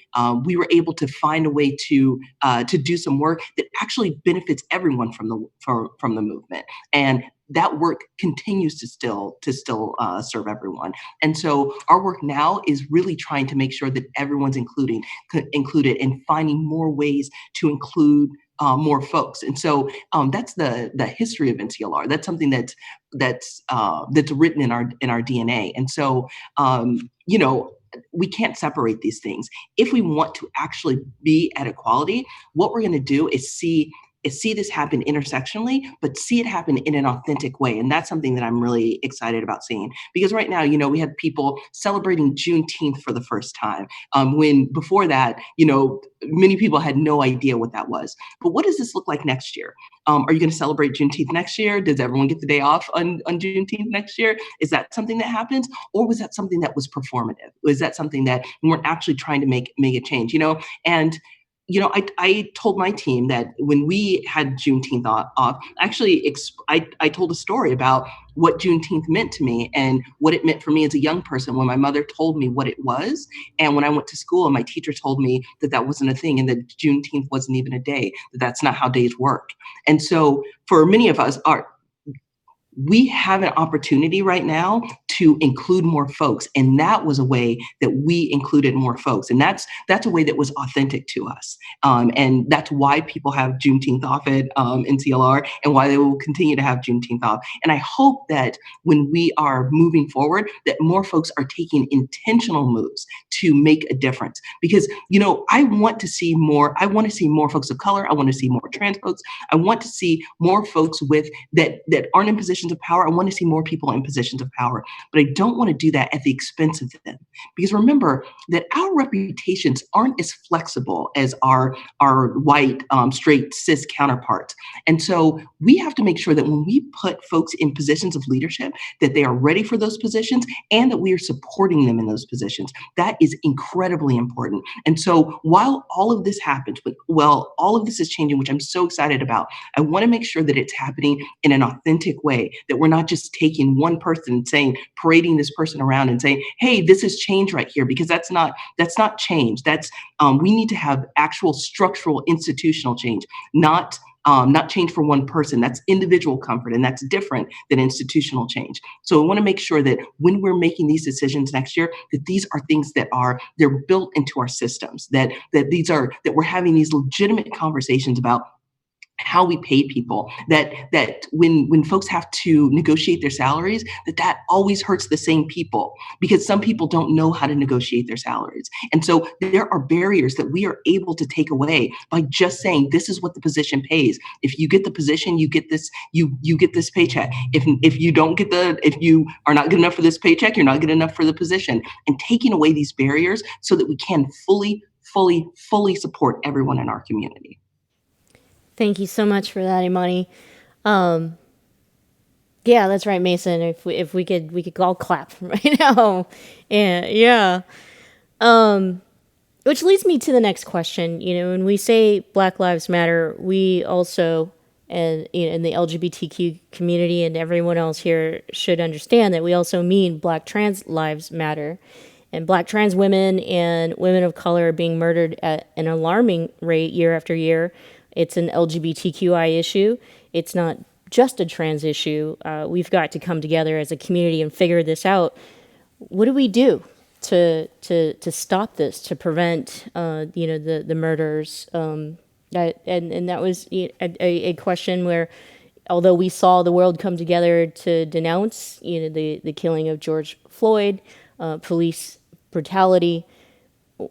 we were able to find a way to do some work that actually benefits everyone from the movement, and that work continues to still serve everyone. And so our work now is really trying to make sure that everyone's included and finding more ways to include more folks. And so that's the history of NCLR. That's something that's written in our DNA. And so we can't separate these things. If we want to actually be at equality, what we're going to do is see this happen intersectionally, but see it happen in an authentic way. And that's something that I'm really excited about seeing. Because right now, we had people celebrating Juneteenth for the first time, when before that, many people had no idea what that was. But what does this look like next year? Are you going to celebrate Juneteenth next year? Does everyone get the day off on Juneteenth next year? Is that something that happens? Or was that something that was performative? Was that something that we weren't actually trying to make a change? And I told my team that when we had Juneteenth off, actually, I told a story about what Juneteenth meant to me and what it meant for me as a young person when my mother told me what it was. And when I went to school and my teacher told me that wasn't a thing and that Juneteenth wasn't even a day, that's not how days work. And so for many of us, we have an opportunity right now to include more folks. And that was a way that we included more folks. And that's a way that was authentic to us. And that's why people have Juneteenth off at NCLR and why they will continue to have Juneteenth off. And I hope that when we are moving forward, that more folks are taking intentional moves to make a difference. Because, I want to see more folks of color. I want to see more trans folks. I want to see more folks that aren't in positions of power. I want to see more people in positions of power, but I don't want to do that at the expense of them. Because remember that our reputations aren't as flexible as our white, straight, cis counterparts. And so we have to make sure that when we put folks in positions of leadership, that they are ready for those positions and that we are supporting them in those positions. That is incredibly important. And so while all of this happens, all of this is changing, which I'm so excited about, I want to make sure that it's happening in an authentic way, that we're not just taking one person and parading this person around and saying, hey, this is change right here, because that's not change. That's we need to have actual structural institutional change, not change for one person. That's individual comfort, and that's different than institutional change. So we want to make sure that when we're making these decisions next year, that these are things that they're built into our systems, that we're having these legitimate conversations about how we pay people, that when folks have to negotiate their salaries, that always hurts the same people, because some people don't know how to negotiate their salaries. And so there are barriers that we are able to take away by just saying, this is what the position pays. If you get the position, you get this, you get this paycheck. If you are not good enough for this paycheck, you're not good enough for the position. And taking away these barriers so that we can fully support everyone in our community. Thank you so much for that, Imani. Yeah, that's right, Mason. If we could all clap right now. And yeah. Which leads me to the next question. When we say Black Lives Matter, we also, and in the LGBTQ community and everyone else here should understand that we also mean Black trans lives matter. And Black trans women and women of color are being murdered at an alarming rate year after year. It's an LGBTQI issue. It's not just a trans issue. We've got to come together as a community and figure this out. What do we do to stop this, to prevent the murders? And that was a question where, although we saw the world come together to denounce the killing of George Floyd, police brutality,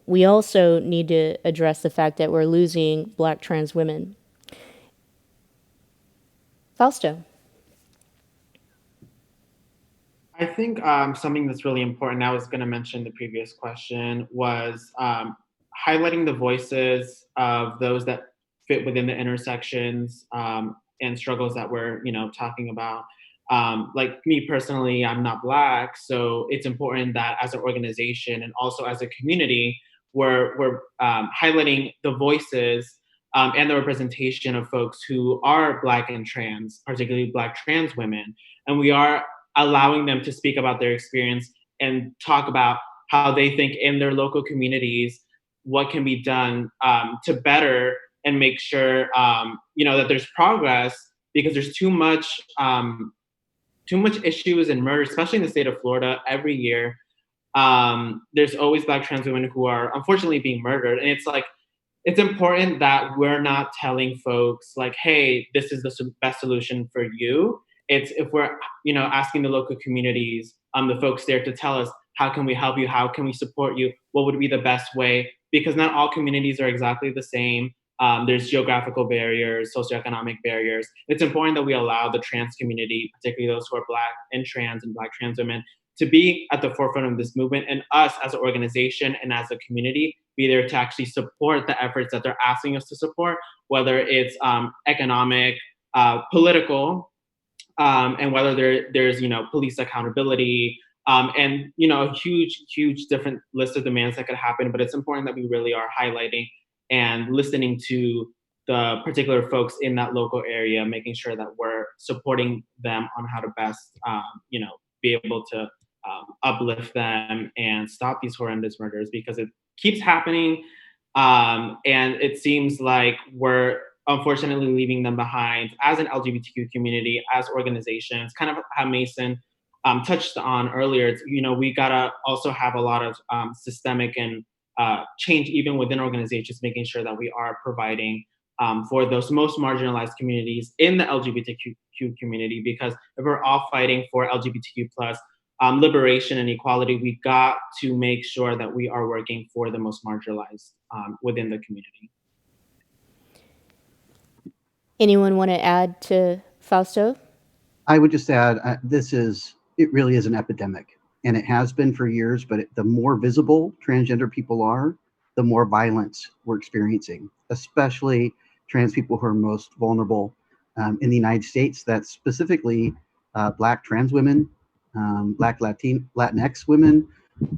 we also need to address the fact that we're losing Black trans women. Fausto. I think something that's really important, I was going to mention the previous question, was highlighting the voices of those that fit within the intersections and struggles that we're talking about. Like me personally, I'm not Black, so it's important that as an organization and also as a community, we're highlighting the voices and the representation of folks who are Black and trans, particularly Black trans women. And we are allowing them to speak about their experience and talk about how they think in their local communities, what can be done to better and make sure that there's progress, because there's too much issues and murder, especially in the state of Florida. Every year, there's always Black trans women who are unfortunately being murdered, and it's important that we're not telling folks like, hey, this is the best solution for you. It's if we're asking the local communities, the folks there, to tell us, how can we help you? How can we support you? What would be the best way? Because not all communities are exactly the same. There's geographical barriers, socioeconomic barriers. It's important that we allow the trans community, particularly those who are Black and Black trans women, to be at the forefront of this movement, and us as an organization and as a community be there to actually support the efforts that they're asking us to support, whether it's economic, political, and whether there's police accountability, and a huge different list of demands that could happen. But it's important that we really are highlighting and listening to the particular folks in that local area, making sure that we're supporting them on how to best be able to uplift them and stop these horrendous murders, because it keeps happening, and it seems like we're unfortunately leaving them behind as an LGBTQ community, as organizations. Kind of how Mason touched on earlier, it's, we gotta also have a lot of systemic and change even within organizations, making sure that we are providing for those most marginalized communities in the LGBTQ community. Because if we're all fighting for LGBTQ plus liberation and equality, we got to make sure that we are working for the most marginalized within the community. Anyone want to add to Fausto? I would just add, it really is an epidemic, and it has been for years, but the more visible transgender people are, the more violence we're experiencing, especially trans people who are most vulnerable in the United States. That's specifically Black trans women, Black Latinx women,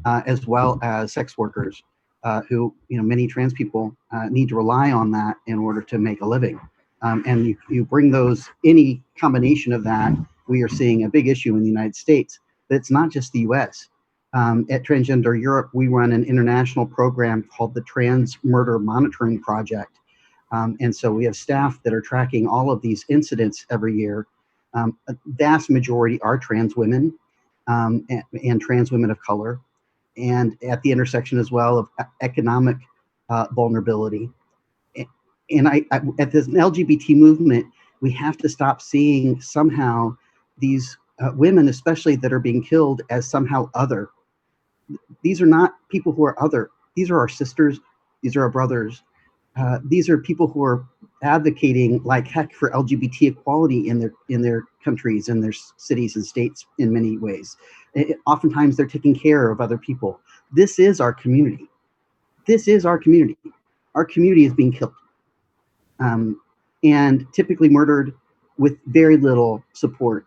as well as sex workers who, many trans people need to rely on that in order to make a living. And you bring any combination of that, we are seeing a big issue in the United States. But it's not just the US. At Transgender Europe, we run an international program called the Trans Murder Monitoring Project. And so we have staff that are tracking all of these incidents every year. A vast majority are trans women and trans women of color, and at the intersection as well of economic vulnerability. And at this LGBT movement, we have to stop seeing somehow these women, especially that are being killed, as somehow other. These are not people who are other. These are our sisters. These are our brothers. These are people who are advocating like heck for LGBT equality in their countries and their cities and states in many ways. Oftentimes they're taking care of other people. This is our community. This is our community. Our community is being killed. And typically murdered with very little support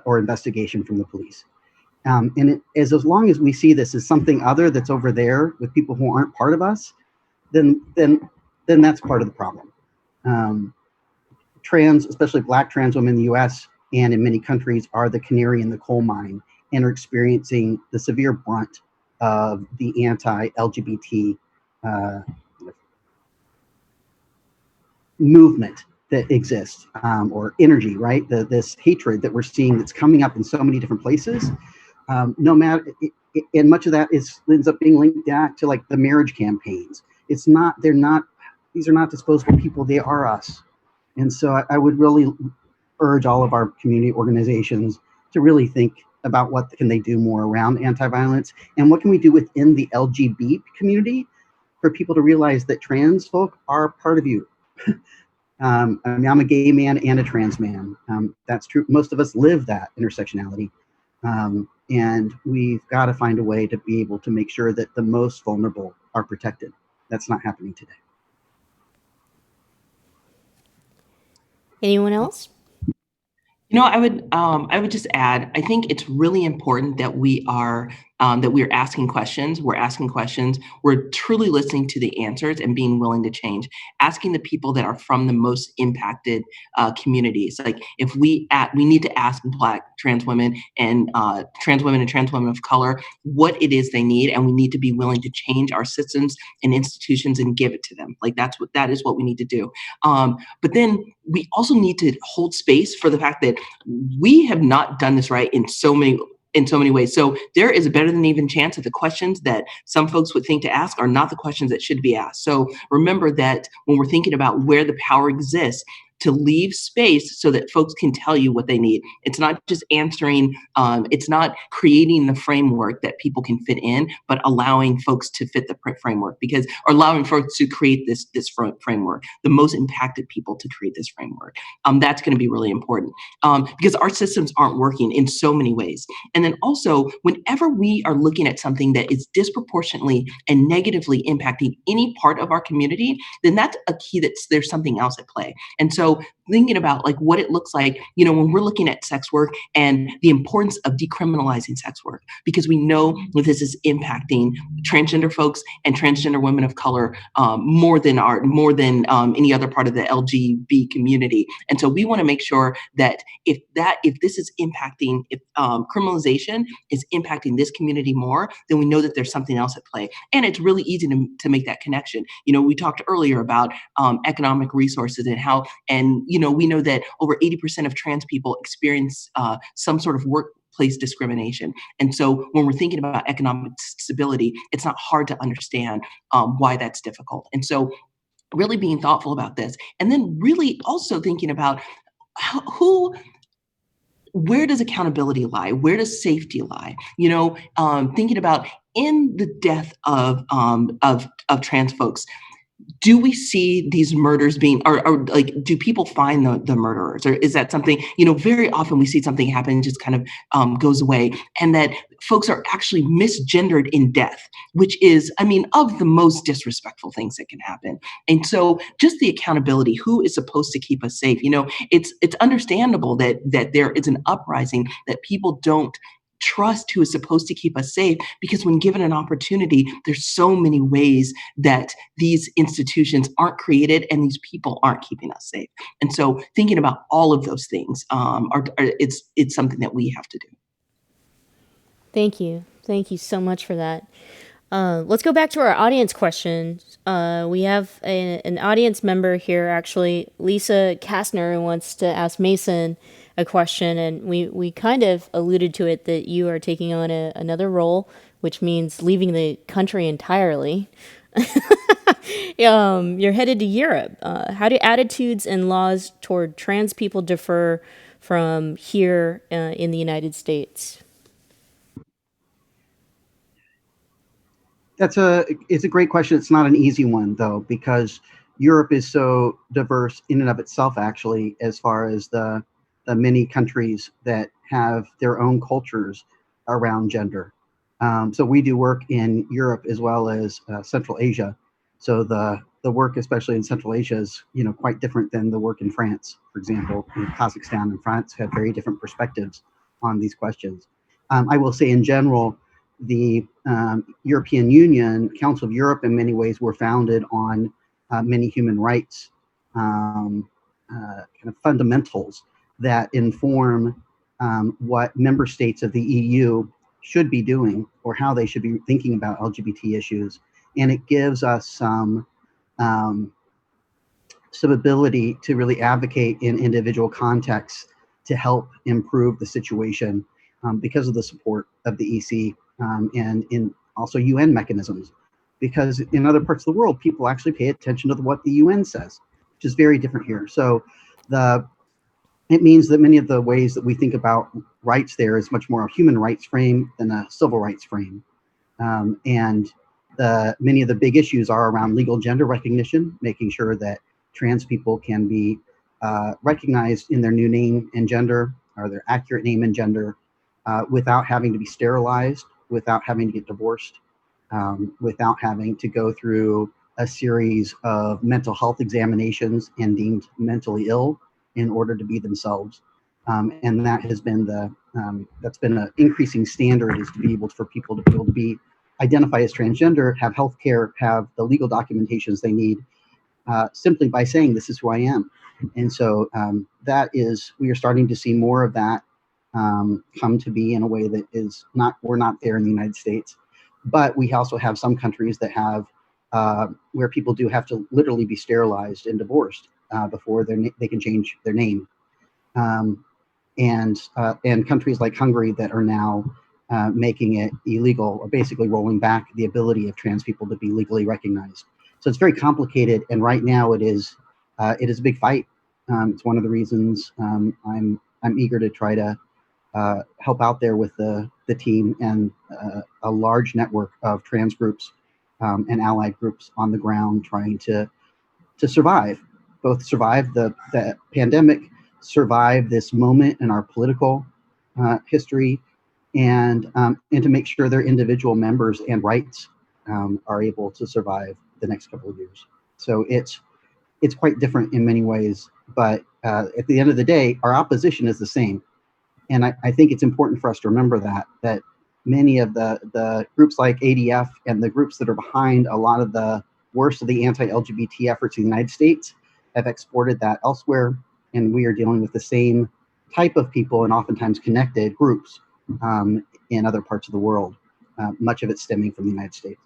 or investigation from the police. As long as we see this as something other that's over there with people who aren't part of us, then that's part of the problem. Trans, especially Black trans women in the US and in many countries, are the canary in the coal mine and are experiencing the severe brunt of the anti-LGBT movement that exists, or energy, right? This hatred that we're seeing that's coming up in so many different places. No matter, and much of that ends up being linked back to like the marriage campaigns. These are not disposable people, they are us. And so I would really urge all of our community organizations to really think about what can they do more around anti-violence, and what can we do within the LGBT community for people to realize that trans folk are part of you. I mean, I'm a gay man and a trans man. That's true. Most of us live that intersectionality. And we've got to find a way to be able to make sure that the most vulnerable are protected. That's not happening today. Anyone else? I would just add, I think it's really important that we're asking questions. We're asking questions. We're truly listening to the answers and being willing to change. Asking the people that are from the most impacted communities. Like if we need to ask Black trans women and trans women of color what it is they need, and we need to be willing to change our systems and institutions and give it to them. Like that is what we need to do. But then we also need to hold space for the fact that we have not done this right in so many ways. So there is a better than even chance that the questions that some folks would think to ask are not the questions that should be asked. So remember that when we're thinking about where the power exists, to leave space so that folks can tell you what they need. It's not just answering, it's not creating the framework that people can fit in, but allowing folks to fit the framework, or allowing folks to create this framework, the most impacted people to create this framework. That's going to be really important because our systems aren't working in so many ways. And then also, whenever we are looking at something that is disproportionately and negatively impacting any part of our community, then that's a key that there's something else at play. And so thinking about like what it looks like, when we're looking at sex work and the importance of decriminalizing sex work, because we know that this is impacting transgender folks and transgender women of color more than any other part of the LGBT community. And so we want to make sure that if this is impacting, if criminalization is impacting this community more, then we know that there's something else at play. And it's really easy to make that connection. We talked earlier about economic resources and we know that over 80% of trans people experience some sort of workplace discrimination. And so when we're thinking about economic stability, it's not hard to understand why that's difficult. And so really being thoughtful about this, and then really also thinking about where does accountability lie? Where does safety lie? Thinking about in the death of trans folks, do we see these murders being, or like, do people find the murderers? Or is that something, very often we see something happen and just kind of goes away, and that folks are actually misgendered in death, which is, of the most disrespectful things that can happen. And so just the accountability, who is supposed to keep us safe? It's understandable that there is an uprising, that people don't trust who is supposed to keep us safe, because when given an opportunity, there's so many ways that these institutions aren't created and these people aren't keeping us safe. And so thinking about all of those things, it's something that we have to do. Thank you so much for that. Let's go back to our audience questions. We have an audience member here, actually, Lisa Kastner, who wants to ask Mason a question, and we kind of alluded to it, that you are taking on another role, which means leaving the country entirely. You're headed to Europe. How do attitudes and laws toward trans people differ from here in the United States? It's a great question. It's not an easy one, though, because Europe is so diverse in and of itself, actually, as far as the many countries that have their own cultures around gender. So we do work in Europe as well as Central Asia. So the work, especially in Central Asia, is quite different than the work in France, for example. Kazakhstan and France have very different perspectives on these questions. I will say, in general, the European Union, Council of Europe, in many ways, were founded on many human rights kind of fundamentals that inform what member states of the EU should be doing or how they should be thinking about LGBT issues. And it gives us some ability to really advocate in individual contexts to help improve the situation because of the support of the EC and in also UN mechanisms. Because in other parts of the world, people actually pay attention to what the UN says, which is very different here. So it means that many of the ways that we think about rights there is much more a human rights frame than a civil rights frame. And many of the big issues are around legal gender recognition, making sure that trans people can be recognized in their new name and gender, or their accurate name and gender, without having to be sterilized, without having to get divorced, without having to go through a series of mental health examinations and deemed mentally ill in order to be themselves. And that has been that's been an increasing standard, is to be able for people to be able to be identify as transgender, have health care, have the legal documentations they need, simply by saying, this is who I am. And so we are starting to see more of that come to be in a way that is we're not there in the United States. But we also have some countries that have where people do have to literally be sterilized and divorced before they can change their name. And countries like Hungary that are now making it illegal, or basically rolling back the ability of trans people to be legally recognized. So it's very complicated, and right now it is a big fight. It's one of the reasons I'm eager to try to help out there with the team and a large network of trans groups and allied groups on the ground, trying to survive the pandemic, survive this moment in our political history, and to make sure their individual members and rights are able to survive the next couple of years. So it's quite different in many ways, but at the end of the day, our opposition is the same. And I think it's important for us to remember that many of the groups like ADF and the groups that are behind a lot of the worst of the anti-LGBT efforts in the United States have exported that elsewhere, and we are dealing with the same type of people and oftentimes connected groups in other parts of the world, much of it stemming from the United States.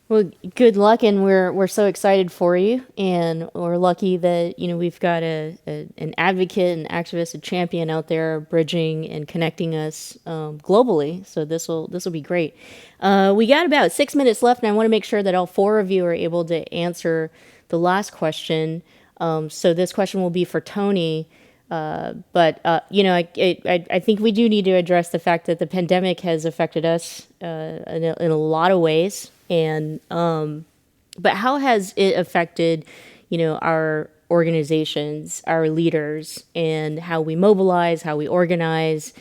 Well, good luck, and we're so excited for you, and we're lucky that we've got an advocate, an activist, a champion out there bridging and connecting us globally. So this will be great. We got about 6 minutes left, and I want to make sure that all four of you are able to answer the last question. So this question will be for Tony. But I think we do need to address the fact that the pandemic has affected us in a lot of ways, and but how has it affected our organizations, our leaders, and how we mobilize, how we organize?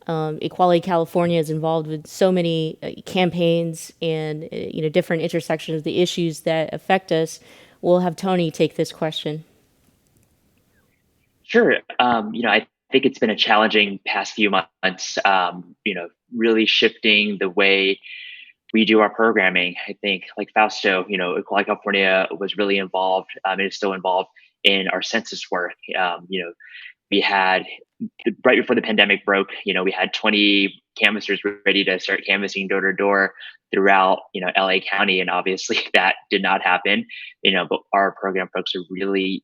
Equality California is involved with so many campaigns and different intersections of the issues that affect us. We'll have Tony take this question. Sure. I think it's been a challenging past few months, really shifting the way we do our programming. I think, like Fausto, Equality California was really involved, and is still involved in our census work. We had, right before the pandemic broke, we had 20 canvassers ready to start canvassing door to door throughout, LA County. And obviously that did not happen, but our program folks are really,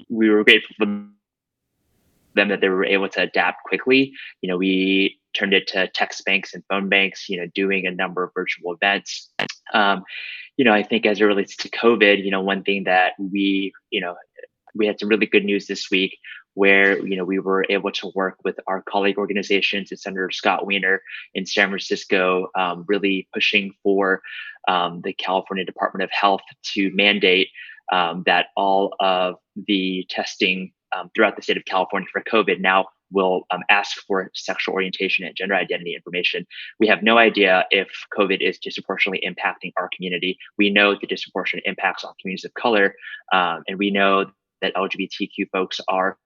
we were grateful for them that they were able to adapt quickly. We turned it to text banks and phone banks, doing a number of virtual events. I think as it relates to COVID, one thing that we had some really good news this week where, we were able to work with our colleague organizations and Senator Scott Wiener in San Francisco, really pushing for the California Department of Health to mandate that all of the testing throughout the state of California for COVID now will ask for sexual orientation and gender identity information. We have no idea if COVID is disproportionately impacting our community. We know the disproportionate impacts on communities of color, and we know that LGBTQ folks are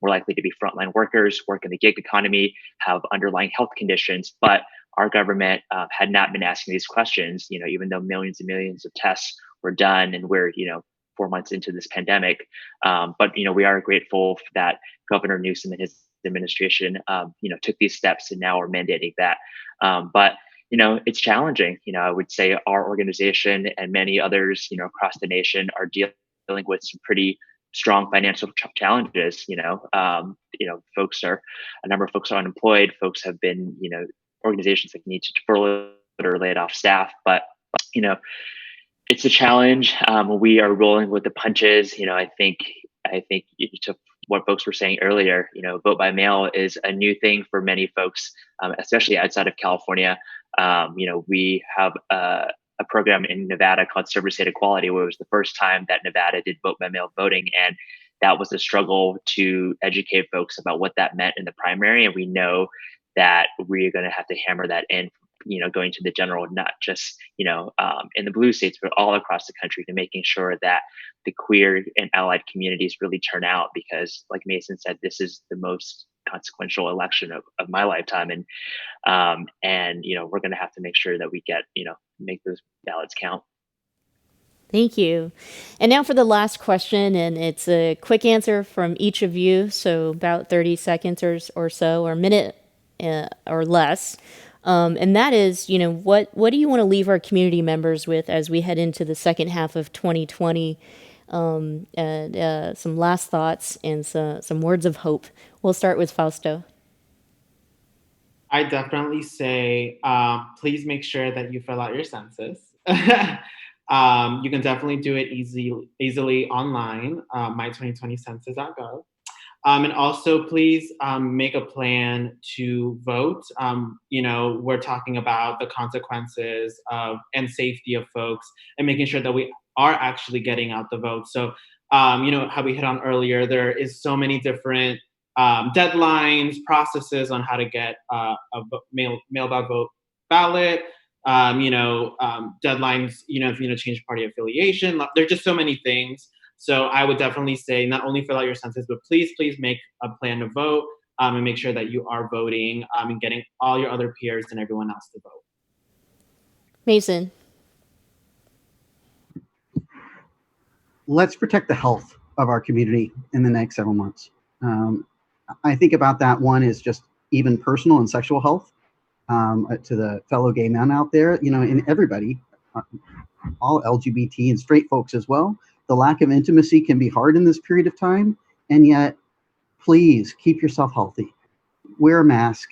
more likely to be frontline workers, work in the gig economy, have underlying health conditions. But our government had not been asking these questions, even though millions and millions of tests were done, and we're, 4 months into this pandemic. But we are grateful that Governor Newsom and his administration, took these steps, and now we're mandating that. But it's challenging. I would say our organization and many others, across the nation are dealing with some pretty strong financial challenges. A number of folks are unemployed. Folks have been, organizations that need to furlough or laid off staff. But you know, it's a challenge. We are rolling with the punches. I think to what folks were saying earlier, vote by mail is a new thing for many folks, especially outside of California. We have a program in Nevada called Server State Equality, where it was the first time that Nevada did vote by mail voting. And that was a struggle to educate folks about what that meant in the primary. And we know that we're going to have to hammer that in, going to the general, not just, in the blue states, but all across the country, to making sure that the queer and allied communities really turn out. Because like Mason said, this is the most consequential election of my lifetime. And we're going to have to make sure that we get, make those ballots count. Thank you. And now for the last question, and it's a quick answer from each of you, so about 30 seconds or so, or a minute or less. And that is, what do you want to leave our community members with as we head into the second half of 2020? And some last thoughts and some words of hope. We'll start with Fausto. I definitely say, please make sure that you fill out your census. You can definitely do it easily online, my2020census.gov. And also, please make a plan to vote. We're talking about the consequences and safety of folks, and making sure that we are actually getting out the vote. So, how we hit on earlier, there is so many different deadlines, processes on how to get a mail-by vote ballot. Deadlines, if you change party affiliation. There's just so many things. So I would definitely say not only fill out your census, but please make a plan to vote, and make sure that you are voting, and getting all your other peers and everyone else to vote. Mason. Let's protect the health of our community in the next several months. I think about that one is just even personal and sexual health, to the fellow gay men out there, and everybody, all LGBT and straight folks as well. The lack of intimacy can be hard in this period of time, and yet please keep yourself healthy. Wear a mask,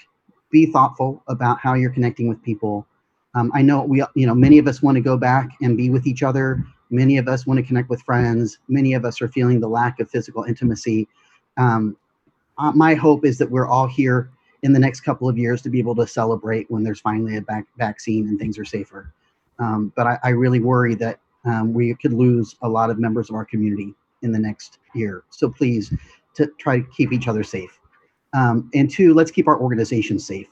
be thoughtful about how you're connecting with people. I know many of us want to go back and be with each other. Many of us want to connect with friends. Many of us are feeling the lack of physical intimacy. My hope is that we're all here in the next couple of years to be able to celebrate when there's finally a vaccine and things are safer. But I really worry that we could lose a lot of members of our community in the next year. So please, to try to keep each other safe. And two, let's keep our organization safe.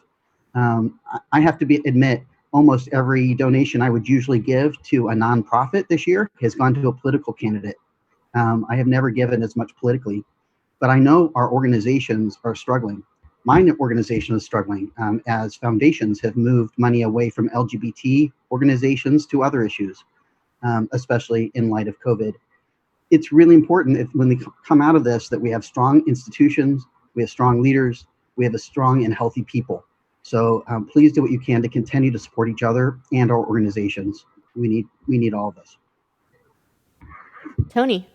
I have to admit, almost every donation I would usually give to a nonprofit this year has gone to a political candidate. I have never given as much politically, but I know our organizations are struggling. My organization is struggling as foundations have moved money away from LGBT organizations to other issues, especially in light of COVID. It's really important when we come out of this that we have strong institutions, we have strong leaders, we have a strong and healthy people. So please do what you can to continue to support each other and our organizations. We need all of this. Tony.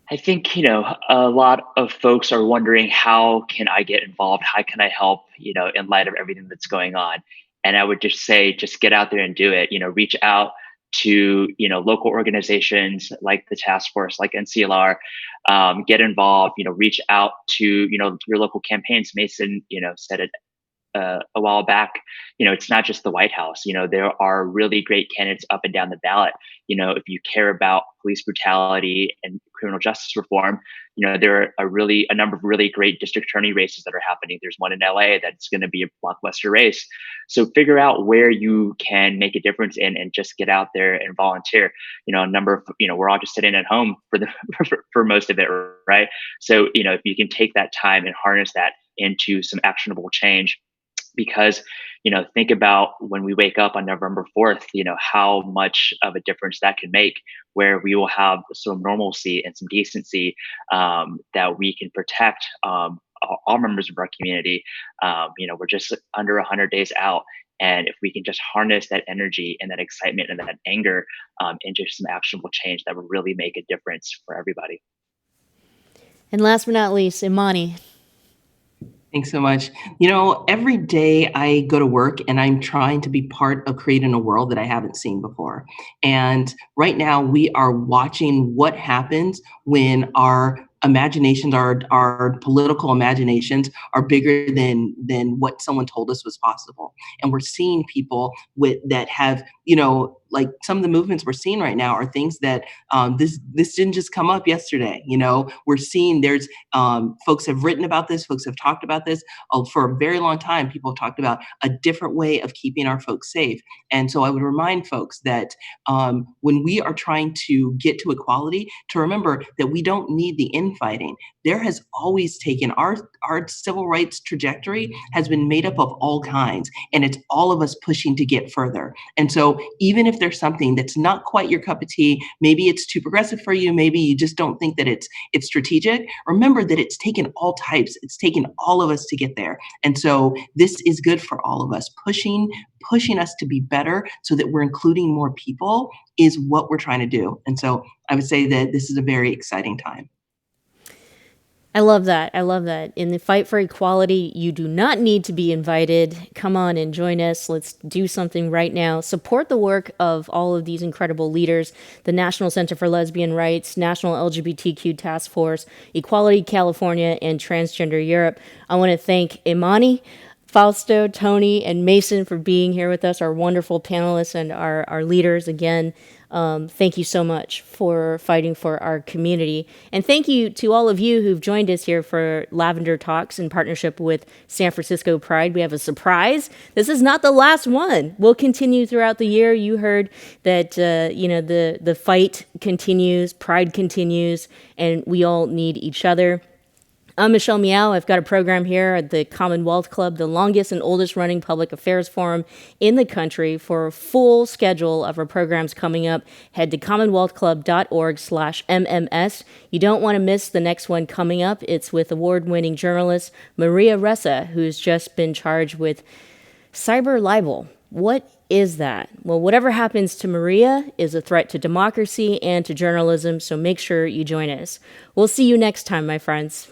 I think, a lot of folks are wondering, how can I get involved? How can I help, in light of everything that's going on? And I would just say, just get out there and do it. Reach out to, local organizations like the task force, like NCLR, get involved, reach out to, your local campaigns. Mason, said it a while back. It's not just the White House. There are really great candidates up and down the ballot. If you care about police brutality and criminal justice reform, there are a number of really great district attorney races that are happening. There's one in LA that's going to be a blockbuster race. So figure out where you can make a difference and just get out there and volunteer. We're all just sitting at home for most of it, right? So, if you can take that time and harness that into some actionable change, because think about when we wake up on November 4th, how much of a difference that can make, where we will have some normalcy and some decency, that we can protect, all members of our community. We're just under 100 days out. And if we can just harness that energy and that excitement and that anger, into some actionable change, that will really make a difference for everybody. And last but not least, Imani. Thanks so much. Every day I go to work and I'm trying to be part of creating a world that I haven't seen before. And right now we are watching what happens when our imaginations, our political imaginations are bigger than what someone told us was possible. And we're seeing people that have, like some of the movements we're seeing right now are things that this didn't just come up yesterday. We're seeing there's folks have written about this, folks have talked about this for a very long time. People have talked about a different way of keeping our folks safe. And so I would remind folks that when we are trying to get to equality, to remember that we don't need the infighting. There has always taken our civil rights trajectory has been made up of all kinds, and it's all of us pushing to get further. And so even if there's something that's not quite your cup of tea, maybe it's too progressive for you, maybe you just don't think that it's strategic, remember that it's taken all types, it's taken all of us to get there. And so this is good for all of us. Pushing us to be better so that we're including more people is what we're trying to do. And so I would say that this is a very exciting time. I love that. I love that. In the fight for equality, you do not need to be invited. Come on and join us. Let's do something right now. Support the work of all of these incredible leaders, the National Center for Lesbian Rights, National LGBTQ Task Force, Equality California, and Transgender Europe. I want to thank Imani, Fausto, Tony, and Mason for being here with us, our wonderful panelists and our leaders. Again, thank you so much for fighting for our community. And thank you to all of you who've joined us here for Lavender Talks in partnership with San Francisco Pride. We have a surprise. This is not the last one. We'll continue throughout the year. You heard that, the fight continues, Pride continues, and we all need each other. I'm Michelle Meow. I've got a program here at the Commonwealth Club, the longest and oldest running public affairs forum in the country. For a full schedule of our programs coming up, head to commonwealthclub.org/MMS. You don't want to miss the next one coming up. It's with award-winning journalist Maria Ressa, who's just been charged with cyber libel. What is that? Well, whatever happens to Maria is a threat to democracy and to journalism, so make sure you join us. We'll see you next time, my friends.